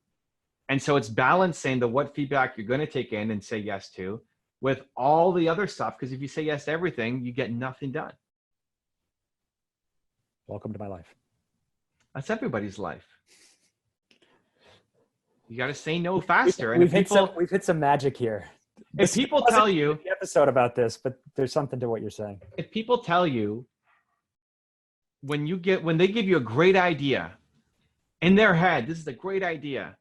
And so it's balancing what feedback you're going to take in and say yes to with all the other stuff. Because if you say yes to everything, you get nothing done. Welcome to my life. That's everybody's life. You got to say no faster. We've hit some magic here. if people tell you the episode about this, but there's something to what you're saying. If people tell you when they give you a great idea in their head, this is a great idea,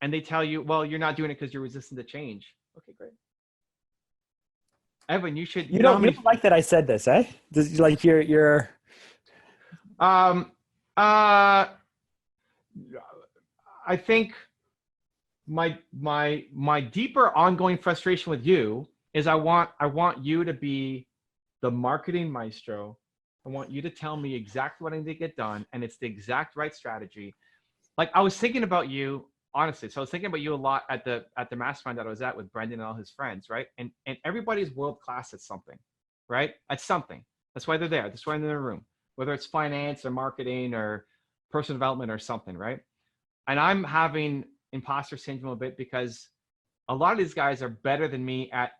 and they tell you, well, you're not doing it because you're resistant to change. Okay, great. Evan, you should. You don't like that I said this, eh? This, like you're. I think my deeper ongoing frustration with you is I want you to be the marketing maestro. I want you to tell me exactly what I need to get done, and it's the exact right strategy. Like I was thinking about you, honestly. So I was thinking about you a lot at the mastermind that I was at with Brendan and all his friends, right? And everybody's world class at something, right? At something. That's why they're there. That's why they're in the room. Whether it's finance or marketing or personal development or something, right? And I'm having imposter syndrome a bit because a lot of these guys are better than me at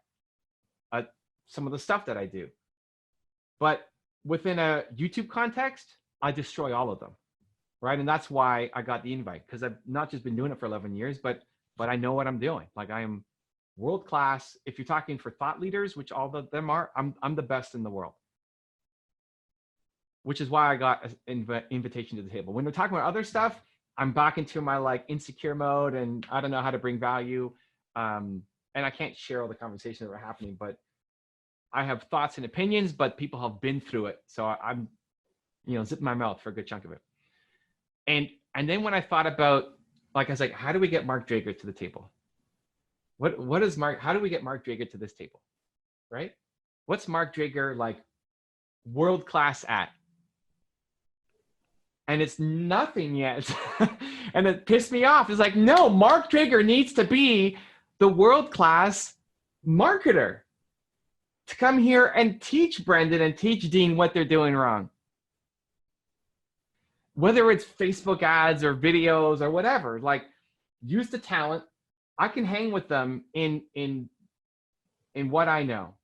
some of the stuff that I do. But within a YouTube context, I destroy all of them, right? And that's why I got the invite, because I've not just been doing it for 11 years, but I know what I'm doing. Like I am world class. If you're talking for thought leaders, which all of them are, I'm the best in the world. Which is why I got an invitation to the table. When we're talking about other stuff, I'm back into my like insecure mode and I don't know how to bring value. And I can't share all the conversations that are happening, but I have thoughts and opinions, but people have been through it. So I'm, zipping my mouth for a good chunk of it. And then when I thought about, like, I was like, how do we get Mark Drager to the table? How do we get Mark Drager to this table? Right? What's Mark Drager like world-class at? And it's nothing yet. And it pissed me off. It's like, no, Mark Drager needs to be the world-class marketer to come here and teach Brendan and teach Dean what they're doing wrong. Whether it's Facebook ads or videos or whatever, like use the talent. I can hang with them in what I know.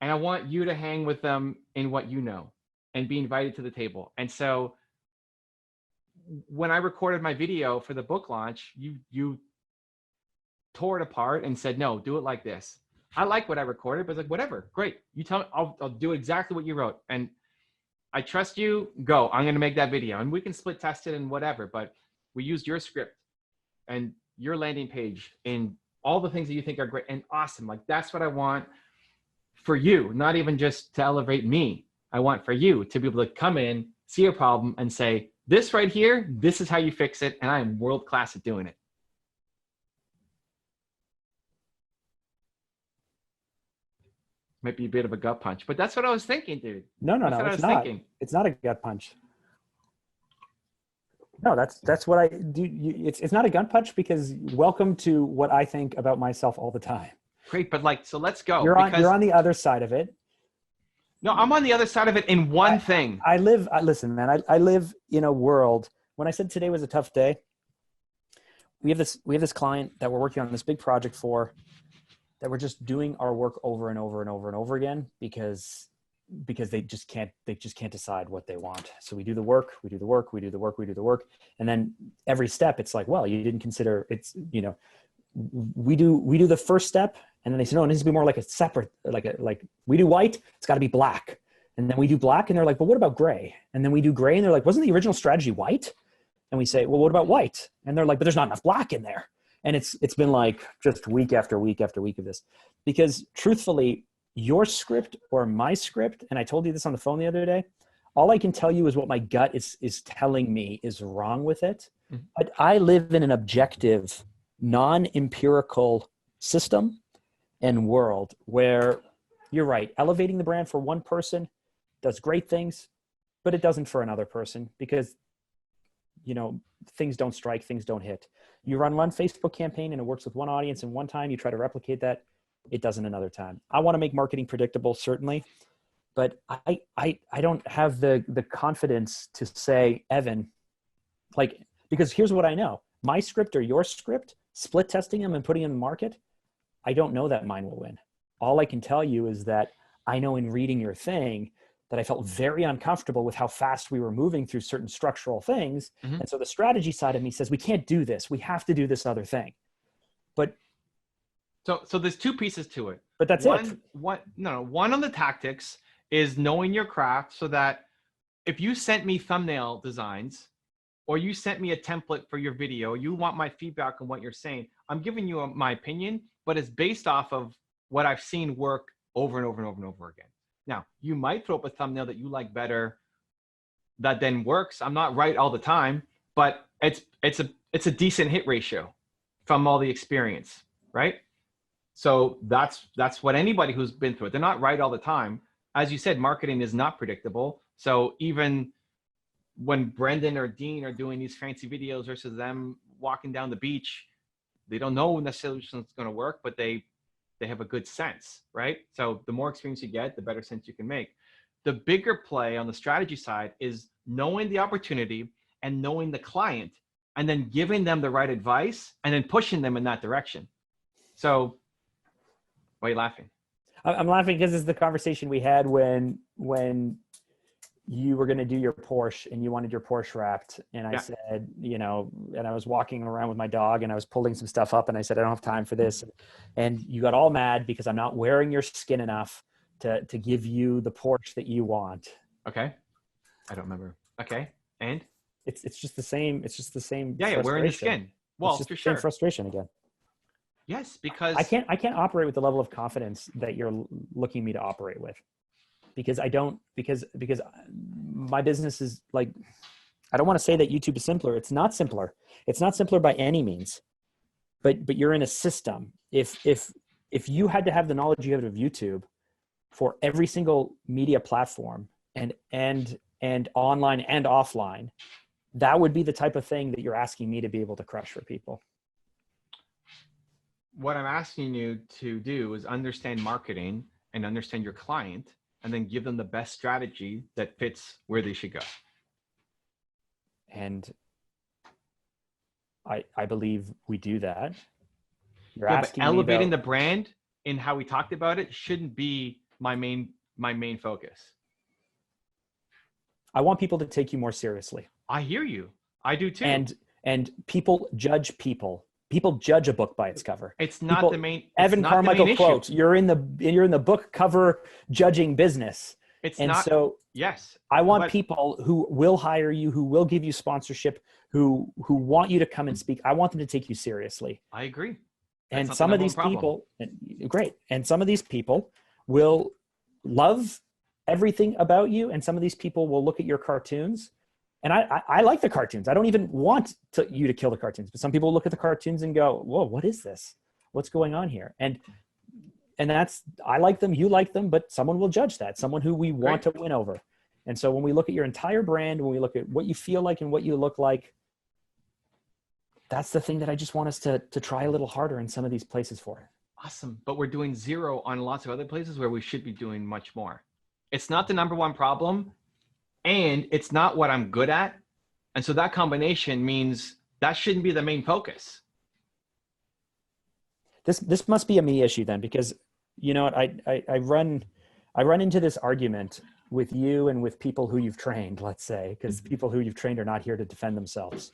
And I want you to hang with them in what you know and be invited to the table. And so when I recorded my video for the book launch, you tore it apart and said, no, do it like this. I like what I recorded, but it's like, whatever, great. You tell me, I'll do exactly what you wrote. And I trust you, go, I'm gonna make that video. And we can split test it and whatever, but we used your script and your landing page and all the things that you think are great and awesome. Like that's what I want for you, not even just to elevate me. I want for you to be able to come in, see a problem and say, this right here, this is how you fix it. And I am world-class at doing it. Might be a bit of a gut punch, but that's what I was thinking, dude. No, it's not. Thinking. It's not a gut punch. No, that's what I do. It's not a gut punch because welcome to what I think about myself all the time. Great, but like, so let's go. You're on the other side of it. No, I'm on the other side of it in one thing. Listen, man, I live in a world. When I said today was a tough day, we have this client that we're working on this big project for, that we're just doing our work over and over and over and over again because they just can't decide what they want. So we do the work, and then every step it's like, well, you didn't consider it's, we do the first step, and then they say, no, it needs to be more like a separate, like we do white, it's got to be black, and then we do black, and they're like, but what about gray? And then we do gray, and they're like, wasn't the original strategy white? And we say, well, what about white? And they're like, but there's not enough black in there. And it's been like just week after week after week of this, because truthfully, your script or my script, and I told you this on the phone the other day, all I can tell you is what my gut is telling me is wrong with it. Mm-hmm. But I live in an objective, non-empirical system and world where you're right. Elevating the brand for one person does great things, but it doesn't for another person because, things don't strike, things don't hit. You run one Facebook campaign and it works with one audience and one time, you try to replicate that, it doesn't another time. I want to make marketing predictable, certainly, but I don't have the confidence to say, Evan, because here's what I know. My script or your script, split testing them and putting them in the market, I don't know that mine will win. All I can tell you is that I know in reading your thing that I felt very uncomfortable with how fast we were moving through certain structural things. Mm-hmm. And so the strategy side of me says, we can't do this. We have to do this other thing. But So there's two pieces to it. But that's it. One on the tactics is knowing your craft, so that if you sent me thumbnail designs or you sent me a template for your video, you want my feedback on what you're saying, I'm giving you my opinion, but it's based off of what I've seen work over and over and over and over again. Now, you might throw up a thumbnail that you like better that then works. I'm not right all the time, but it's a decent hit ratio from all the experience, right? So that's what anybody who's been through it, they're not right all the time. As you said, marketing is not predictable. So even when Brendan or Dean are doing these fancy videos versus them walking down the beach, they don't know when the solution's going to work, but they have a good sense, right? So the more experience you get, the better sense you can make. The bigger play on the strategy side is knowing the opportunity and knowing the client, and then giving them the right advice and then pushing them in that direction. So why are you laughing? I'm laughing because it's the conversation we had when you were going to do your Porsche and you wanted your Porsche wrapped. And I said, and I was walking around with my dog and I was pulling some stuff up and I said, I don't have time for this. And you got all mad because I'm not wearing your skin enough to give you the Porsche that you want. Okay. I don't remember. Okay. And it's just the same. It's just the same. Yeah. Wearing the skin. Well, it's just for the sure. same frustration again. Yes, because I can't operate with the level of confidence that you're looking me to operate with, because my business is like, I don't want to say that YouTube is simpler. It's not simpler. It's not simpler by any means, but you're in a system. If you had to have the knowledge you have of YouTube for every single media platform and online and offline, that would be the type of thing that you're asking me to be able to crush for people. What I'm asking you to do is understand marketing and understand your client, and then give them the best strategy that fits where they should go. And I believe we do that. You're asking but elevating the brand in how we talked about it shouldn't be my main focus. I want people to take you more seriously. I hear you. I do too. And people judge people. People judge a book by its cover. It's not the main. Evan Carmichael quote: "You're in the book cover judging business." It's not. So yes, I want people who will hire you, who will give you sponsorship, who want you to come and speak. I want them to take you seriously. I agree. And some of these people, great. And some of these people will love everything about you, and some of these people will look at your cartoons. And I like the cartoons. I don't even want you to kill the cartoons, but some people look at the cartoons and go, whoa, what is this? What's going on here? And that's, I like them, you like them, but someone will judge that, someone who we want to win over. And so when we look at your entire brand, when we look at what you feel like and what you look like, that's the thing that I just want us to try a little harder in some of these places for. Awesome. But we're doing zero on lots of other places where we should be doing much more. It's not the number one problem. And it's not what I'm good at. And so that combination means that shouldn't be the main focus. This must be a me issue then, because you know what, I run into this argument with you and with people who you've trained, let's say, because people who you've trained are not here to defend themselves.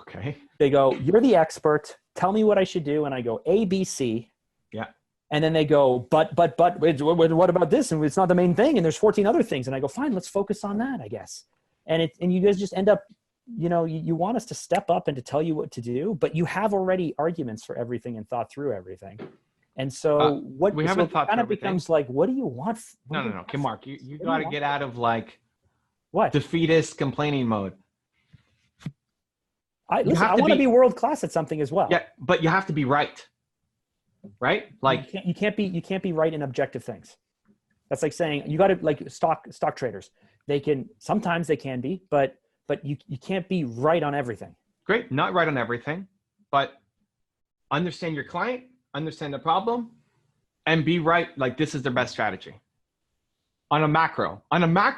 Okay. They go, you're the expert. Tell me what I should do. And I go, A, B, C. Yeah. And then they go, but what about this? And it's not the main thing. And there's 14 other things. And I go, fine, let's focus on that, I guess. And you guys just end up, you want us to step up and to tell you what to do, but you have already arguments for everything and thought through everything. And so we haven't thought kind through of becomes like, what do you want? No. Okay, Mark, you got to get out of like what defeatist complaining mode. I want to be world class at something as well. Yeah, but you have to be right. Right? Like you can't be right in objective things. That's like saying you got to, like stock traders. Sometimes they can be, but you can't be right on everything. Great. Not right on everything, but understand your client, understand the problem, and be right. Like this is their best strategy. On a macro,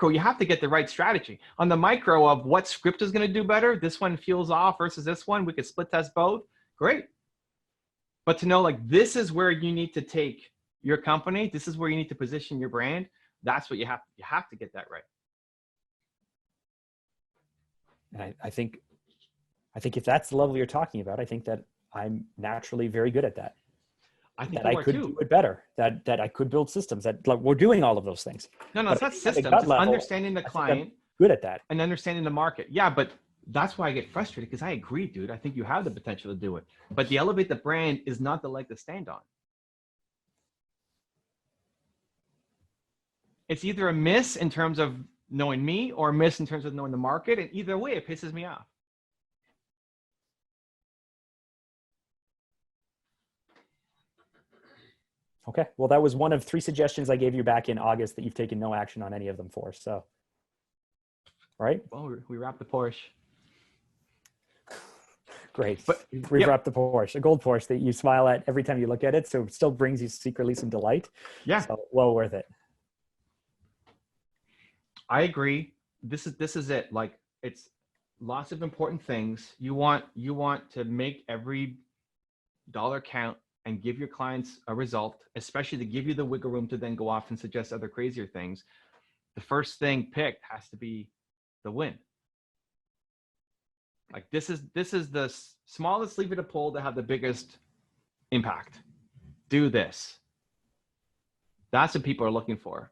you have to get the right strategy. On the micro of what script is going to do better, this one feels off versus this one, we could split test both. Great. But to know, like, this is where you need to take your company. This is where you need to position your brand. That's what you have to get that right. And I think if that's the level you're talking about, I think that I'm naturally very good at that. I think that I could do it better, that I could build systems, that like we're doing all of those things. No, But it's not at a systems. gut It's level, understanding the I think client. I'm good at that. And understanding the market. Yeah, but that's why I get frustrated, because I agree, dude. I think you have the potential to do it. But the elevate the brand is not the leg to stand on. It's either a miss in terms of knowing me or a miss in terms of knowing the market. And either way, it pisses me off. Okay. Well, that was one of 3 suggestions I gave you back in August that you've taken no action on any of them for. So, right? Well, we wrapped the Porsche. Great. But we've wrapped the Porsche, a gold Porsche that you smile at every time you look at it. So it still brings you secretly some delight. Yeah. So well worth it. I agree. This is it. Like, it's lots of important things. You want to make every dollar count and give your clients a result, especially to give you the wiggle room to then go off and suggest other crazier things. The first thing picked has to be the win. Like, this is the smallest lever to pull to have the biggest impact. Do this. That's what people are looking for.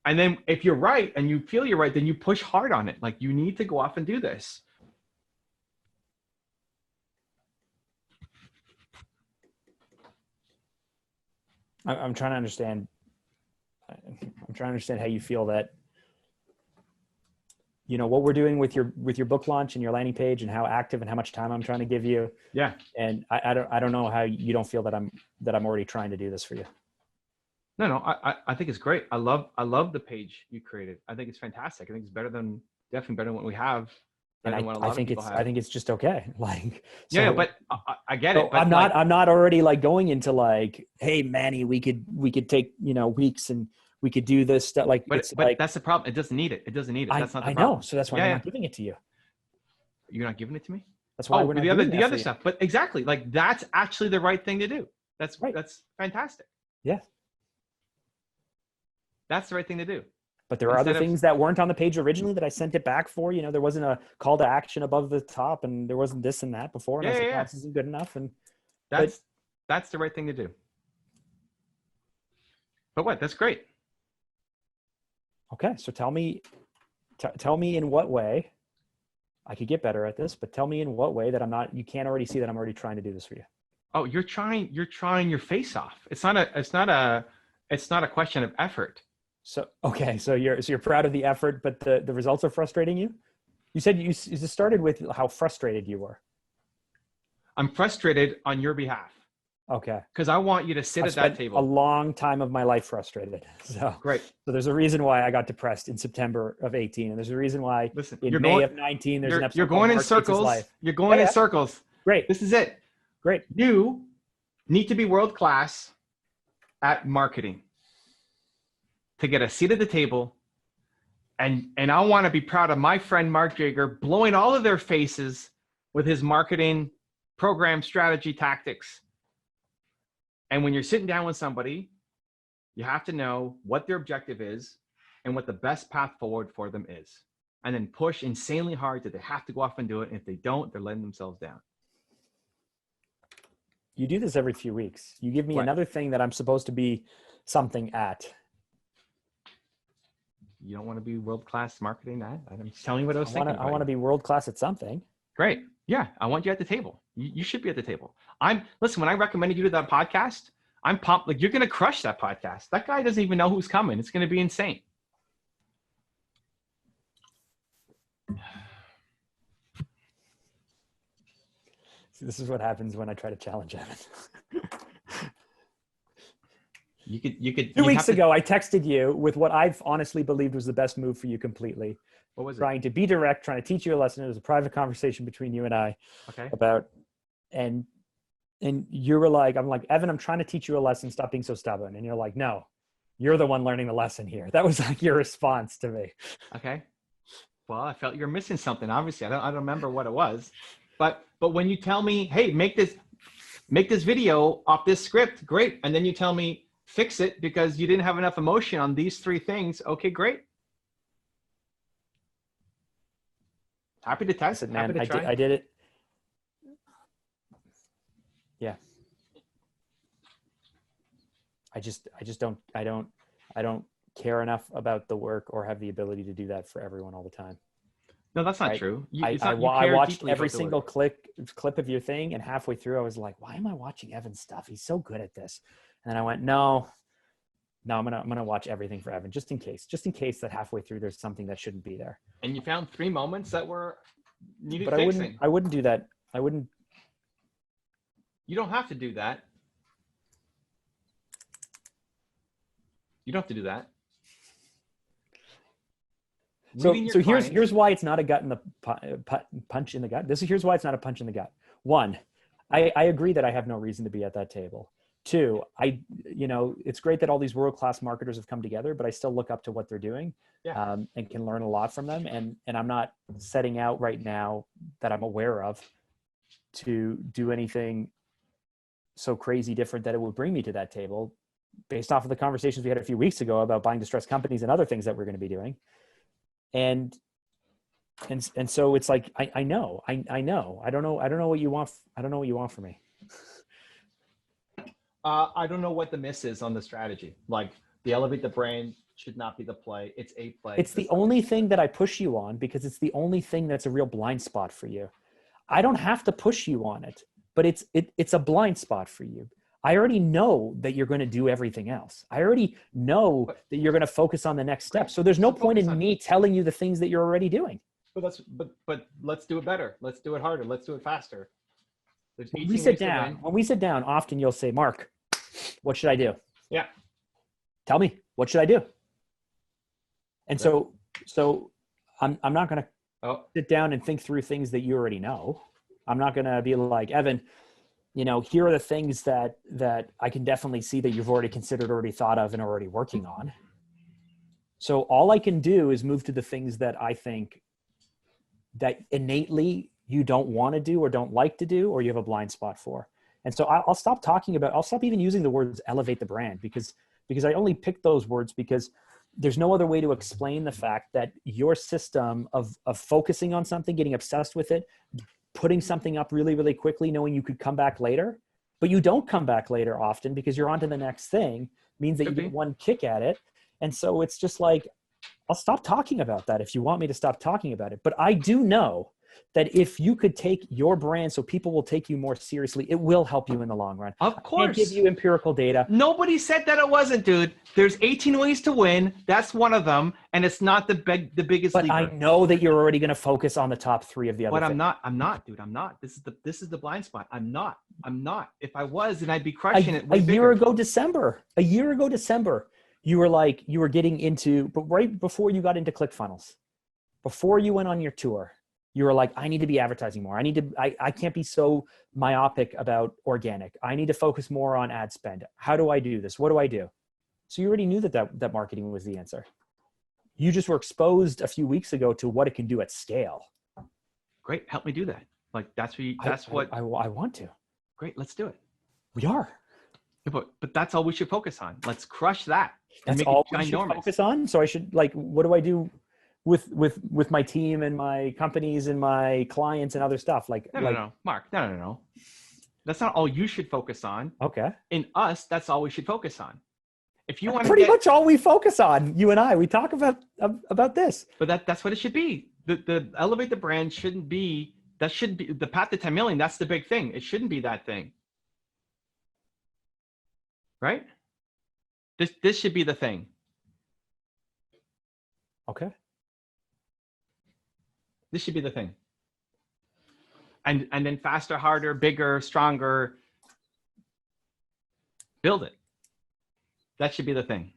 And then if you're right and you feel you're right, then you push hard on it. Like, you need to go off and do this. I'm trying to understand. I'm trying to understand how you feel that, you know, what we're doing with your book launch and your landing page, and how active and how much time I'm trying to give you. Yeah. And I don't know how you don't feel that I'm already trying to do this for you. No, I think it's great. I love the page you created. I think it's fantastic. I think it's definitely better than what we have. And I think it's just okay. Like, so, yeah, but I get it. But I'm not already like going into like, hey, Manny, we could take, you know, weeks and we could do this stuff. Like, but like, that's the problem. It doesn't need it. That's not the problem. I know. So that's why I'm not giving it to you. You're not giving it to me? That's why we're not doing the other stuff. But exactly, like, that's actually the right thing to do. That's right. That's fantastic. Yeah. That's the right thing to do. But there are other things that weren't on the page originally that I sent it back for. You know, there wasn't a call to action above the top, and there wasn't this and that before. And I was like, this isn't good enough. And that's the right thing to do. But what? That's great. Okay, so tell me in what way I could get better at this. But tell me in what way that I'm not. You can't already see that I'm already trying to do this for you. Oh, you're trying your face off. It's not a question of effort. So, okay. So you're proud of the effort, but the results are frustrating you? You said you started with how frustrated you were. I'm frustrated on your behalf. Okay. Because I want you to sit at that table. A long time of my life frustrated. So great. So there's a reason why I got depressed in September of 18. And there's a reason why in May of 19, there's an episode. You're going in circles. You're going in circles. Great. This is it. Great. You need to be world-class at marketing to get a seat at the table. And I want to be proud of my friend Mark Drager blowing all of their faces with his marketing program, strategy, tactics. And when you're sitting down with somebody, you have to know what their objective is and what the best path forward for them is. And then push insanely hard that they have to go off and do it. And if they don't, they're letting themselves down. You do this every few weeks. You give me another thing that I'm supposed to be something at. You don't want to be world-class marketing that? I'm just telling you what I was thinking. I want to be world-class at something. Great. Yeah, I want you at the table. You should be at the table. Listen, when I recommended you to that podcast, I'm pumped. Like, you're going to crush that podcast. That guy doesn't even know who's coming. It's going to be insane. See, this is what happens when I try to challenge Evan. You could 2 weeks ago, I texted you with what I've honestly believed was the best move for you completely. What was it? Trying to be direct, trying to teach you a lesson. It was a private conversation between you and I. Okay. And you were like, I'm like, Evan, I'm trying to teach you a lesson. Stop being so stubborn. And you're like, no, you're the one learning the lesson here. That was like your response to me. Okay. Well, I felt you're missing something. Obviously, I don't remember what it was, but when you tell me, hey, make this video off this script, great. And then you tell me, fix it because you didn't have enough emotion on these 3 things. Okay, great. Happy to test it, man. I did it. Yeah. I don't care enough about the work or have the ability to do that for everyone all the time. No, that's not Right? true. I watched every single clip of your thing, and halfway through I was like, why am I watching Evan's stuff? He's so good at this. And then I went, no, I'm gonna watch everything for Evan, just in case that halfway through there's something that shouldn't be there. And you found 3 moments that were needed but fixing. I wouldn't do that. You don't have to do that. You don't have to do that. So here's why it's not a gut in the punch in the gut. Here's why it's not a punch in the gut. 1, I agree that I have no reason to be at that table. 2, it's great that all these world-class marketers have come together, but I still look up to what they're doing, and can learn a lot from them. And I'm not setting out right now that I'm aware of to do anything so crazy different that it would bring me to that table based off of the conversations we had a few weeks ago about buying distressed companies and other things that we're going to be doing. And so it's like, I know. I don't know what you want. I don't know what you want from me. I don't know what the miss is on the strategy. Like, the elevate the brand should not be the play. It's a play. It's the only thing that I push you on because it's the only thing that's a real blind spot for you. I don't have to push you on it, but it's a blind spot for you. I already know that you're going to do everything else. I already know that you're going to focus on the next step. So there's no point in me telling you the things that you're already doing. But let's do it better. Let's do it harder. Let's do it faster. When we sit down, often you'll say, Mark, what should I do? Yeah. Tell me, what should I do? And so I'm not going to sit down and think through things that you already know. I'm not going to be like, Evan, here are the things that I can definitely see that you've already considered, already thought of, and already working on. So all I can do is move to the things that I think that innately you don't want to do or don't like to do, or you have a blind spot for. And so I'll stop even using the words elevate the brand because I only picked those words because there's no other way to explain the fact that your system of focusing on something, getting obsessed with it, putting something up really, really quickly, knowing you could come back later, but you don't come back later often because you're on to the next thing, means that you get one kick at it. And so it's just like, I'll stop talking about that if you want me to stop talking about it. But I do know that if you could take your brand so people will take you more seriously, it will help you in the long run. Of course. I can't give you empirical data. Nobody said that it wasn't, dude. There's 18 ways to win. That's one of them. And it's not the biggest But lever. I know that you're already going to focus on the top 3 of the other But things. I'm not, dude. I'm not. This is the blind spot. I'm not. If I was, then I'd be crushing it. A year ago December, you were getting into, but right before you got into ClickFunnels, before you went on your tour, you were like, I need to be advertising more. I can't be so myopic about organic. I need to focus more on ad spend. How do I do this? What do I do? So you already knew that marketing was the answer. You just were exposed a few weeks ago to what it can do at scale. Great. Help me do that. Like I want to. Great. Let's do it. We are. But that's all we should focus on. Let's crush that. That's all we should focus on. So I should what do I do with my team and my companies and my clients and other stuff? No, Mark, no. That's not all you should focus on. Okay. In us, that's all we should focus on. If you want pretty much all we focus on, you and I, we talk about this. But that's what it should be. The elevate the brand shouldn't be, that should be the path to 10 million. That's the big thing. It shouldn't be that thing. Right? This should be the thing. Okay. This should be the thing. And then faster, harder, bigger, stronger. Build it. That should be the thing.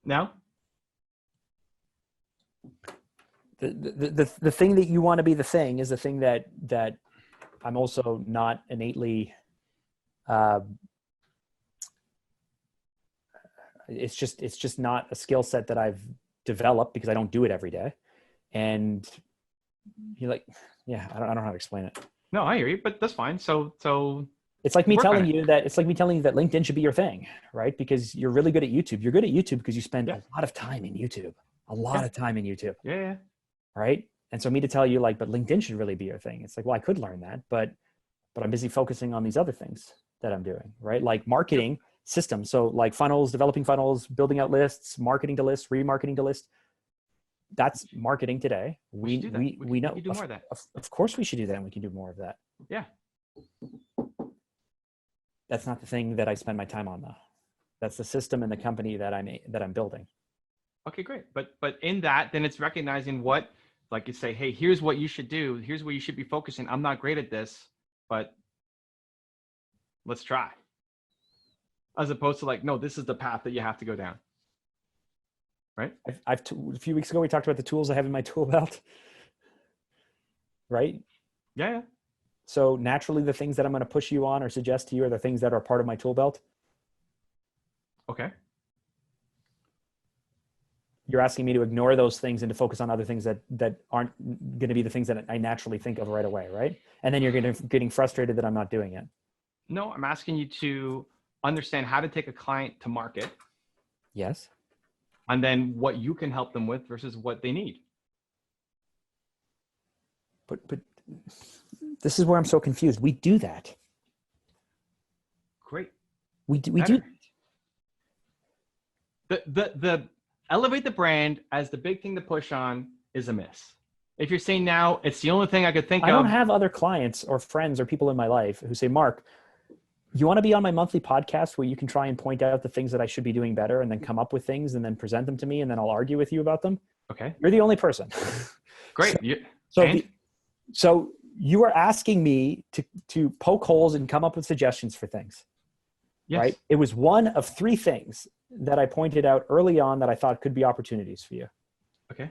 No? The thing that you want to be the thing is the thing that I'm also not innately it's just not a skill set that I've developed because I don't do it every day. And you're like, yeah, I don't know how to explain it. No, I hear you, but that's fine. So it's like me telling you that LinkedIn should be your thing, right? Because you're really good at YouTube. You're good at YouTube because you spend a lot of time in YouTube. Yeah. Right. And so me to tell you but LinkedIn should really be your thing. It's like, well, I could learn that, but but I'm busy focusing on these other things that I'm doing, right? Like marketing systems. So like funnels, developing funnels, building out lists, marketing to lists, remarketing to lists. That's marketing today. We know. We can do more of that. Of course we should do that, and we can do more of that. Yeah. That's not the thing that I spend my time on, though. That's the system and the company that I'm building. Okay, great. But in that, then it's recognizing what, like you say, hey, here's what you should do. Here's where you should be focusing. I'm not great at this, but let's try. As opposed to like, no, this is the path that you have to go down. Right? A few weeks ago, we talked about the tools I have in my tool belt. Right? Yeah. So naturally, the things that I'm going to push you on or suggest to you are the things that are part of my tool belt. Okay. You're asking me to ignore those things and to focus on other things that aren't going to be the things that I naturally think of right away, right? And then you're getting frustrated that I'm not doing it. No, I'm asking you to understand how to take a client to market. Yes. And then what you can help them with versus what they need. But this is where I'm so confused. We do that. Great. We do. The elevate the brand as the big thing to push on is a miss. If you're saying now it's the only thing I could think of. I don't have other clients or friends or people in my life who say, Mark, you want to be on my monthly podcast where you can try and point out the things that I should be doing better and then come up with things and then present them to me and then I'll argue with you about them? Okay. You're the only person. Great. So you are asking me to poke holes and come up with suggestions for things. Yes. Right? It was one of three things that I pointed out early on that I thought could be opportunities for you. Okay.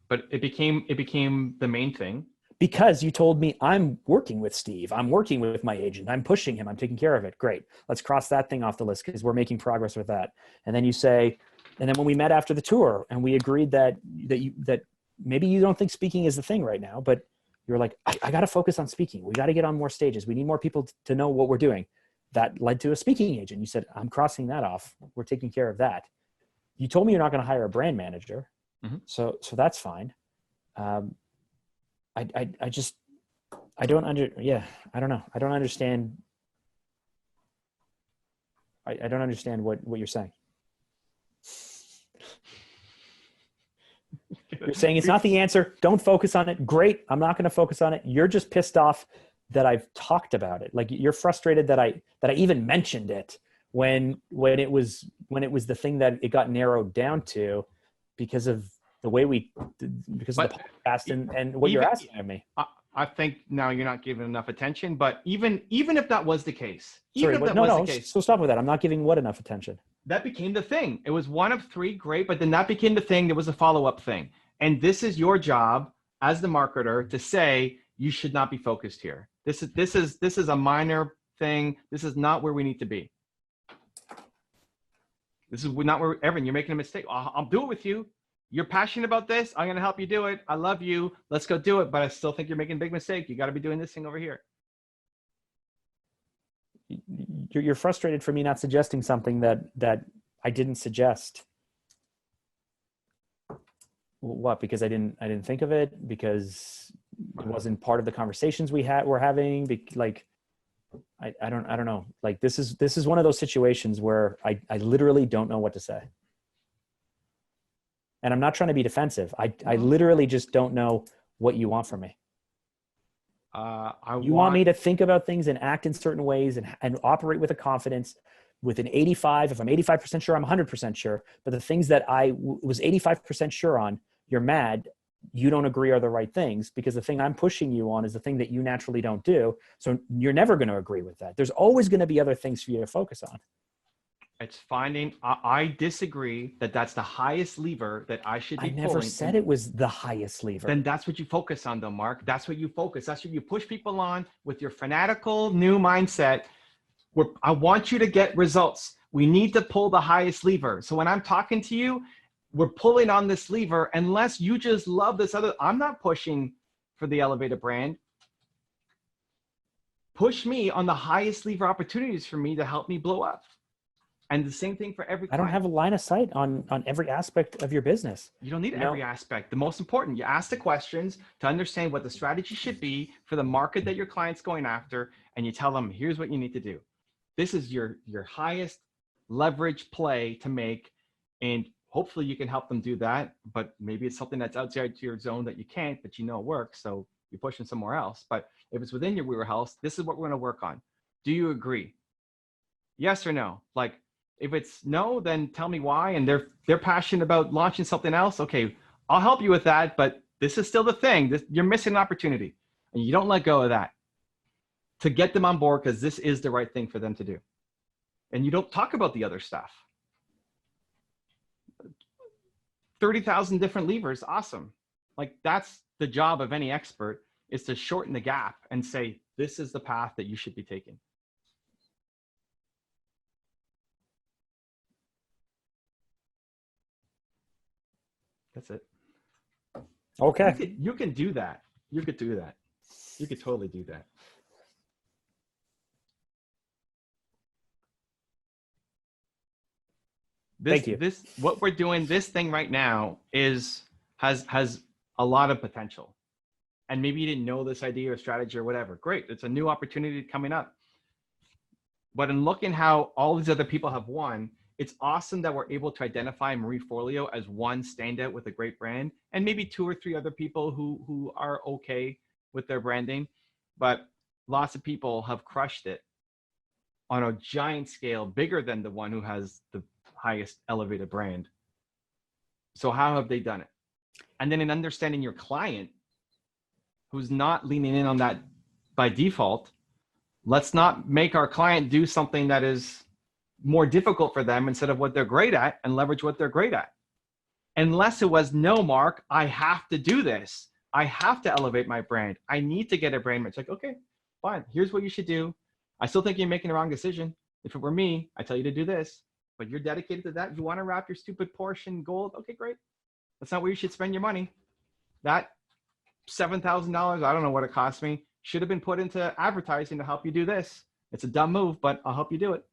But it became the main thing. Because you told me I'm working with Steve, I'm working with my agent, I'm pushing him, I'm taking care of it. Great. Let's cross that thing off the list because we're making progress with that. And then you say, and then when we met after the tour and we agreed that maybe you don't think speaking is the thing right now, but you're like, I got to focus on speaking. We got to get on more stages. We need more people to know what we're doing. That led to a speaking agent. You said, I'm crossing that off. We're taking care of that. You told me you're not going to hire a brand manager. Mm-hmm. So that's fine. I don't know. I don't understand. I don't understand what you're saying. You're saying it's not the answer. Don't focus on it. Great. I'm not going to focus on it. You're just pissed off that I've talked about it. Like you're frustrated that I even mentioned it when it was the thing that it got narrowed down to because of the way of the podcast and what you're asking of me. I think now you're not giving enough attention, but even if that was the case, so stop with that. I'm not giving what enough attention. That became the thing. It was one of three, great, but then that became the thing. There was a follow-up thing. And this is your job as the marketer to say, you should not be focused here. This is a minor thing. This is not where we need to be. This is not where, Evan, you're making a mistake. I'll do it with you. You're passionate about this. I'm going to help you do it. I love you. Let's go do it. But I still think you're making a big mistake. You got to be doing this thing over here. You're frustrated for me not suggesting something that I didn't suggest. What? Because I didn't think of it? Because it wasn't part of the conversations we're having? Like, I don't know. Like this is one of those situations where I literally don't know what to say. And I'm not trying to be defensive. I literally just don't know what you want from me. You want me to think about things and act in certain ways and operate with a confidence with an 85. If I'm 85% sure, I'm 100% sure. But the things that I was 85% sure on, you're mad. You don't agree are the right things because the thing I'm pushing you on is the thing that you naturally don't do. So you're never going to agree with that. There's always going to be other things for you to focus on. It's finding, I disagree that that's the highest lever that I should be pulling. I never said it was the highest lever. Then that's what you focus on though, Mark. That's what you focus. That's what you push people on with your fanatical new mindset. Where I want you to get results. We need to pull the highest lever. So when I'm talking to you, we're pulling on this lever unless you just love this other. I'm not pushing for the elevated brand. Push me on the highest lever opportunities for me to help me blow up. And the same thing for every I don't have a line of sight on every aspect of your business. You don't need every aspect. The most important, you ask the questions to understand what the strategy should be for the market that your client's going after, and you tell them, here's what you need to do. This is your highest leverage play to make, and hopefully you can help them do that, but maybe it's something that's outside your zone that you can't, but you know it works, so you're pushing somewhere else. But if it's within your wheelhouse, this is what we're going to work on. Do you agree? Yes or no? Like, if it's no, then tell me why. And they're passionate about launching something else. Okay, I'll help you with that, but this is still the thing. You're missing an opportunity, and you don't let go of that to get them on board, because this is the right thing for them to do. And you don't talk about the other stuff. 30,000 different levers, awesome. Like, that's the job of any expert, is to shorten the gap and say, this is the path that you should be taking. That's it. Okay. You can do that. You could do that. You could totally do that. Thank you. What we're doing, this thing right now has a lot of potential. And maybe you didn't know this idea or strategy or whatever. Great. It's a new opportunity coming up. But in looking how all these other people have won, it's awesome that we're able to identify Marie Forleo as one standout with a great brand, and maybe 2 or 3 other people who are okay with their branding. But lots of people have crushed it on a giant scale, bigger than the one who has the highest elevated brand. So how have they done it? And then in understanding your client, who's not leaning in on that by default, let's not make our client do something that is more difficult for them instead of what they're great at, and leverage what they're great at. Unless it was, no, Mark, I have to do this. I have to elevate my brand. I need to get a brand match. Like, okay, fine. Here's what you should do. I still think you're making the wrong decision. If it were me, I tell you to do this, but you're dedicated to that. You want to wrap your stupid Porsche in gold? Okay, great. That's not where you should spend your money. That $7,000, I don't know what it cost me, should have been put into advertising to help you do this. It's a dumb move, but I'll help you do it.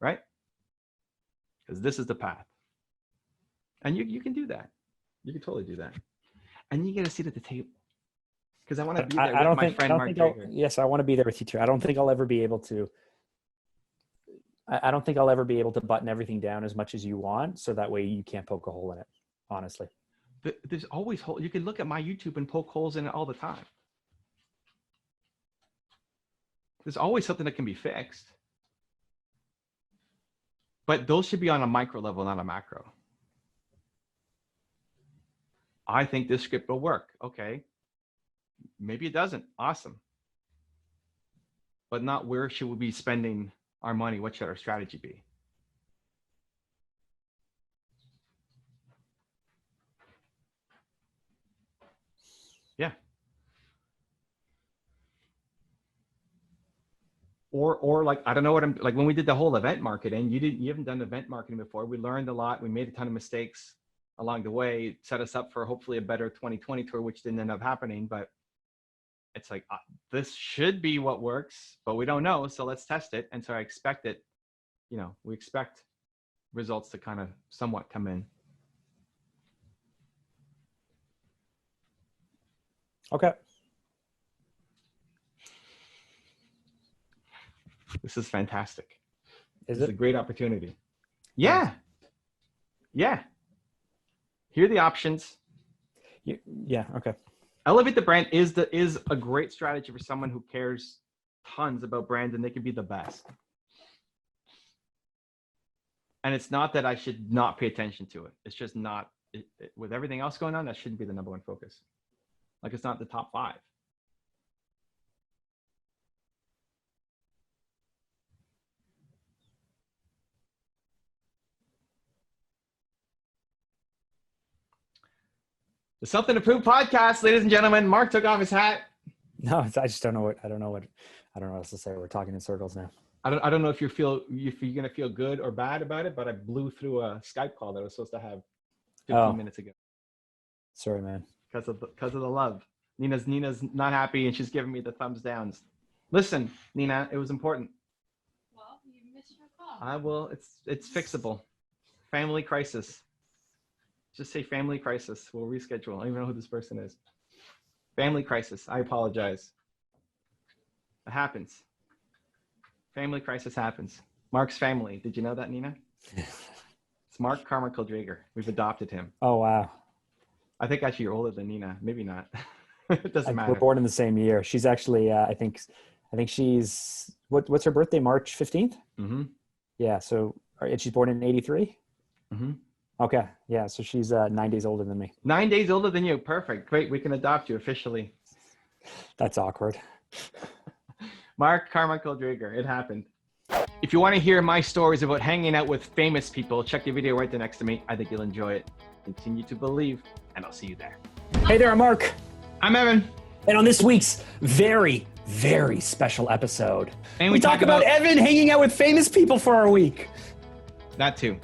Right? Because this is the path. And you can do that. You can totally do that. And you get a seat at the table. Because I want to be there with my friend Mark Drager. Yes, I want to be there with you too. I don't think I'll ever be able to. I don't think I'll ever be able to button everything down as much as you want, so that way you can't poke a hole in it, honestly. There's always holes. You can look at my YouTube and poke holes in it all the time. There's always something that can be fixed. But those should be on a micro level, not a macro. I think this script will work. Okay. Maybe it doesn't. Awesome. But not where should we be spending our money? What should our strategy be? Yeah. Or like, I don't know what I'm like, when we did the whole event marketing, you haven't done event marketing before. We learned a lot. We made a ton of mistakes along the way, it set us up for hopefully a better 2020 tour, which didn't end up happening. But it's like, this should be what works, but we don't know. So let's test it. And so I expect it, we expect results to kind of somewhat come in. Okay. This is fantastic. Is It's it a great opportunity? Yeah. Yeah. Here are the options. Yeah. Okay. Elevate the brand is a great strategy for someone who cares tons about brand, and they can be the best. And it's not that I should not pay attention to it. It's just not, with everything else going on, that shouldn't be the number one focus. Like, it's not the top 5. The Something to Prove podcast, ladies and gentlemen. Mark took off his hat. No, I just don't know what else to say. We're talking in circles now. I don't know if you're gonna feel good or bad about it, but I blew through a Skype call that I was supposed to have 15 minutes ago. Sorry, man. Because of the love. Nina's not happy, and she's giving me the thumbs downs. Listen, Nina, it was important. Well, you missed your call. I will. It's fixable. Family crisis. Just say family crisis. We'll reschedule. I don't even know who this person is. Family crisis. I apologize. It happens. Family crisis happens. Mark's family. Did you know that, Nina? It's Mark Carmichael Drager. We've adopted him. Oh, wow. I think actually you're older than Nina. Maybe not. It doesn't matter. We're born in the same year. She's actually, I think she's, what's her birthday? March 15th? Mm-hmm. Yeah. So, and she's born in 83? Mm-hmm. Okay. Yeah. So she's 9 days older than me. 9 days older than you. Perfect. Great. We can adopt you officially. That's awkward. Mark Carmichael Drager. It happened. If you want to hear my stories about hanging out with famous people, check the video right there next to me. I think you'll enjoy it. Continue to believe, and I'll see you there. Hey there, I'm Mark. I'm Evan. And on this week's very, very special episode, and we talk about Evan hanging out with famous people for a week. That too.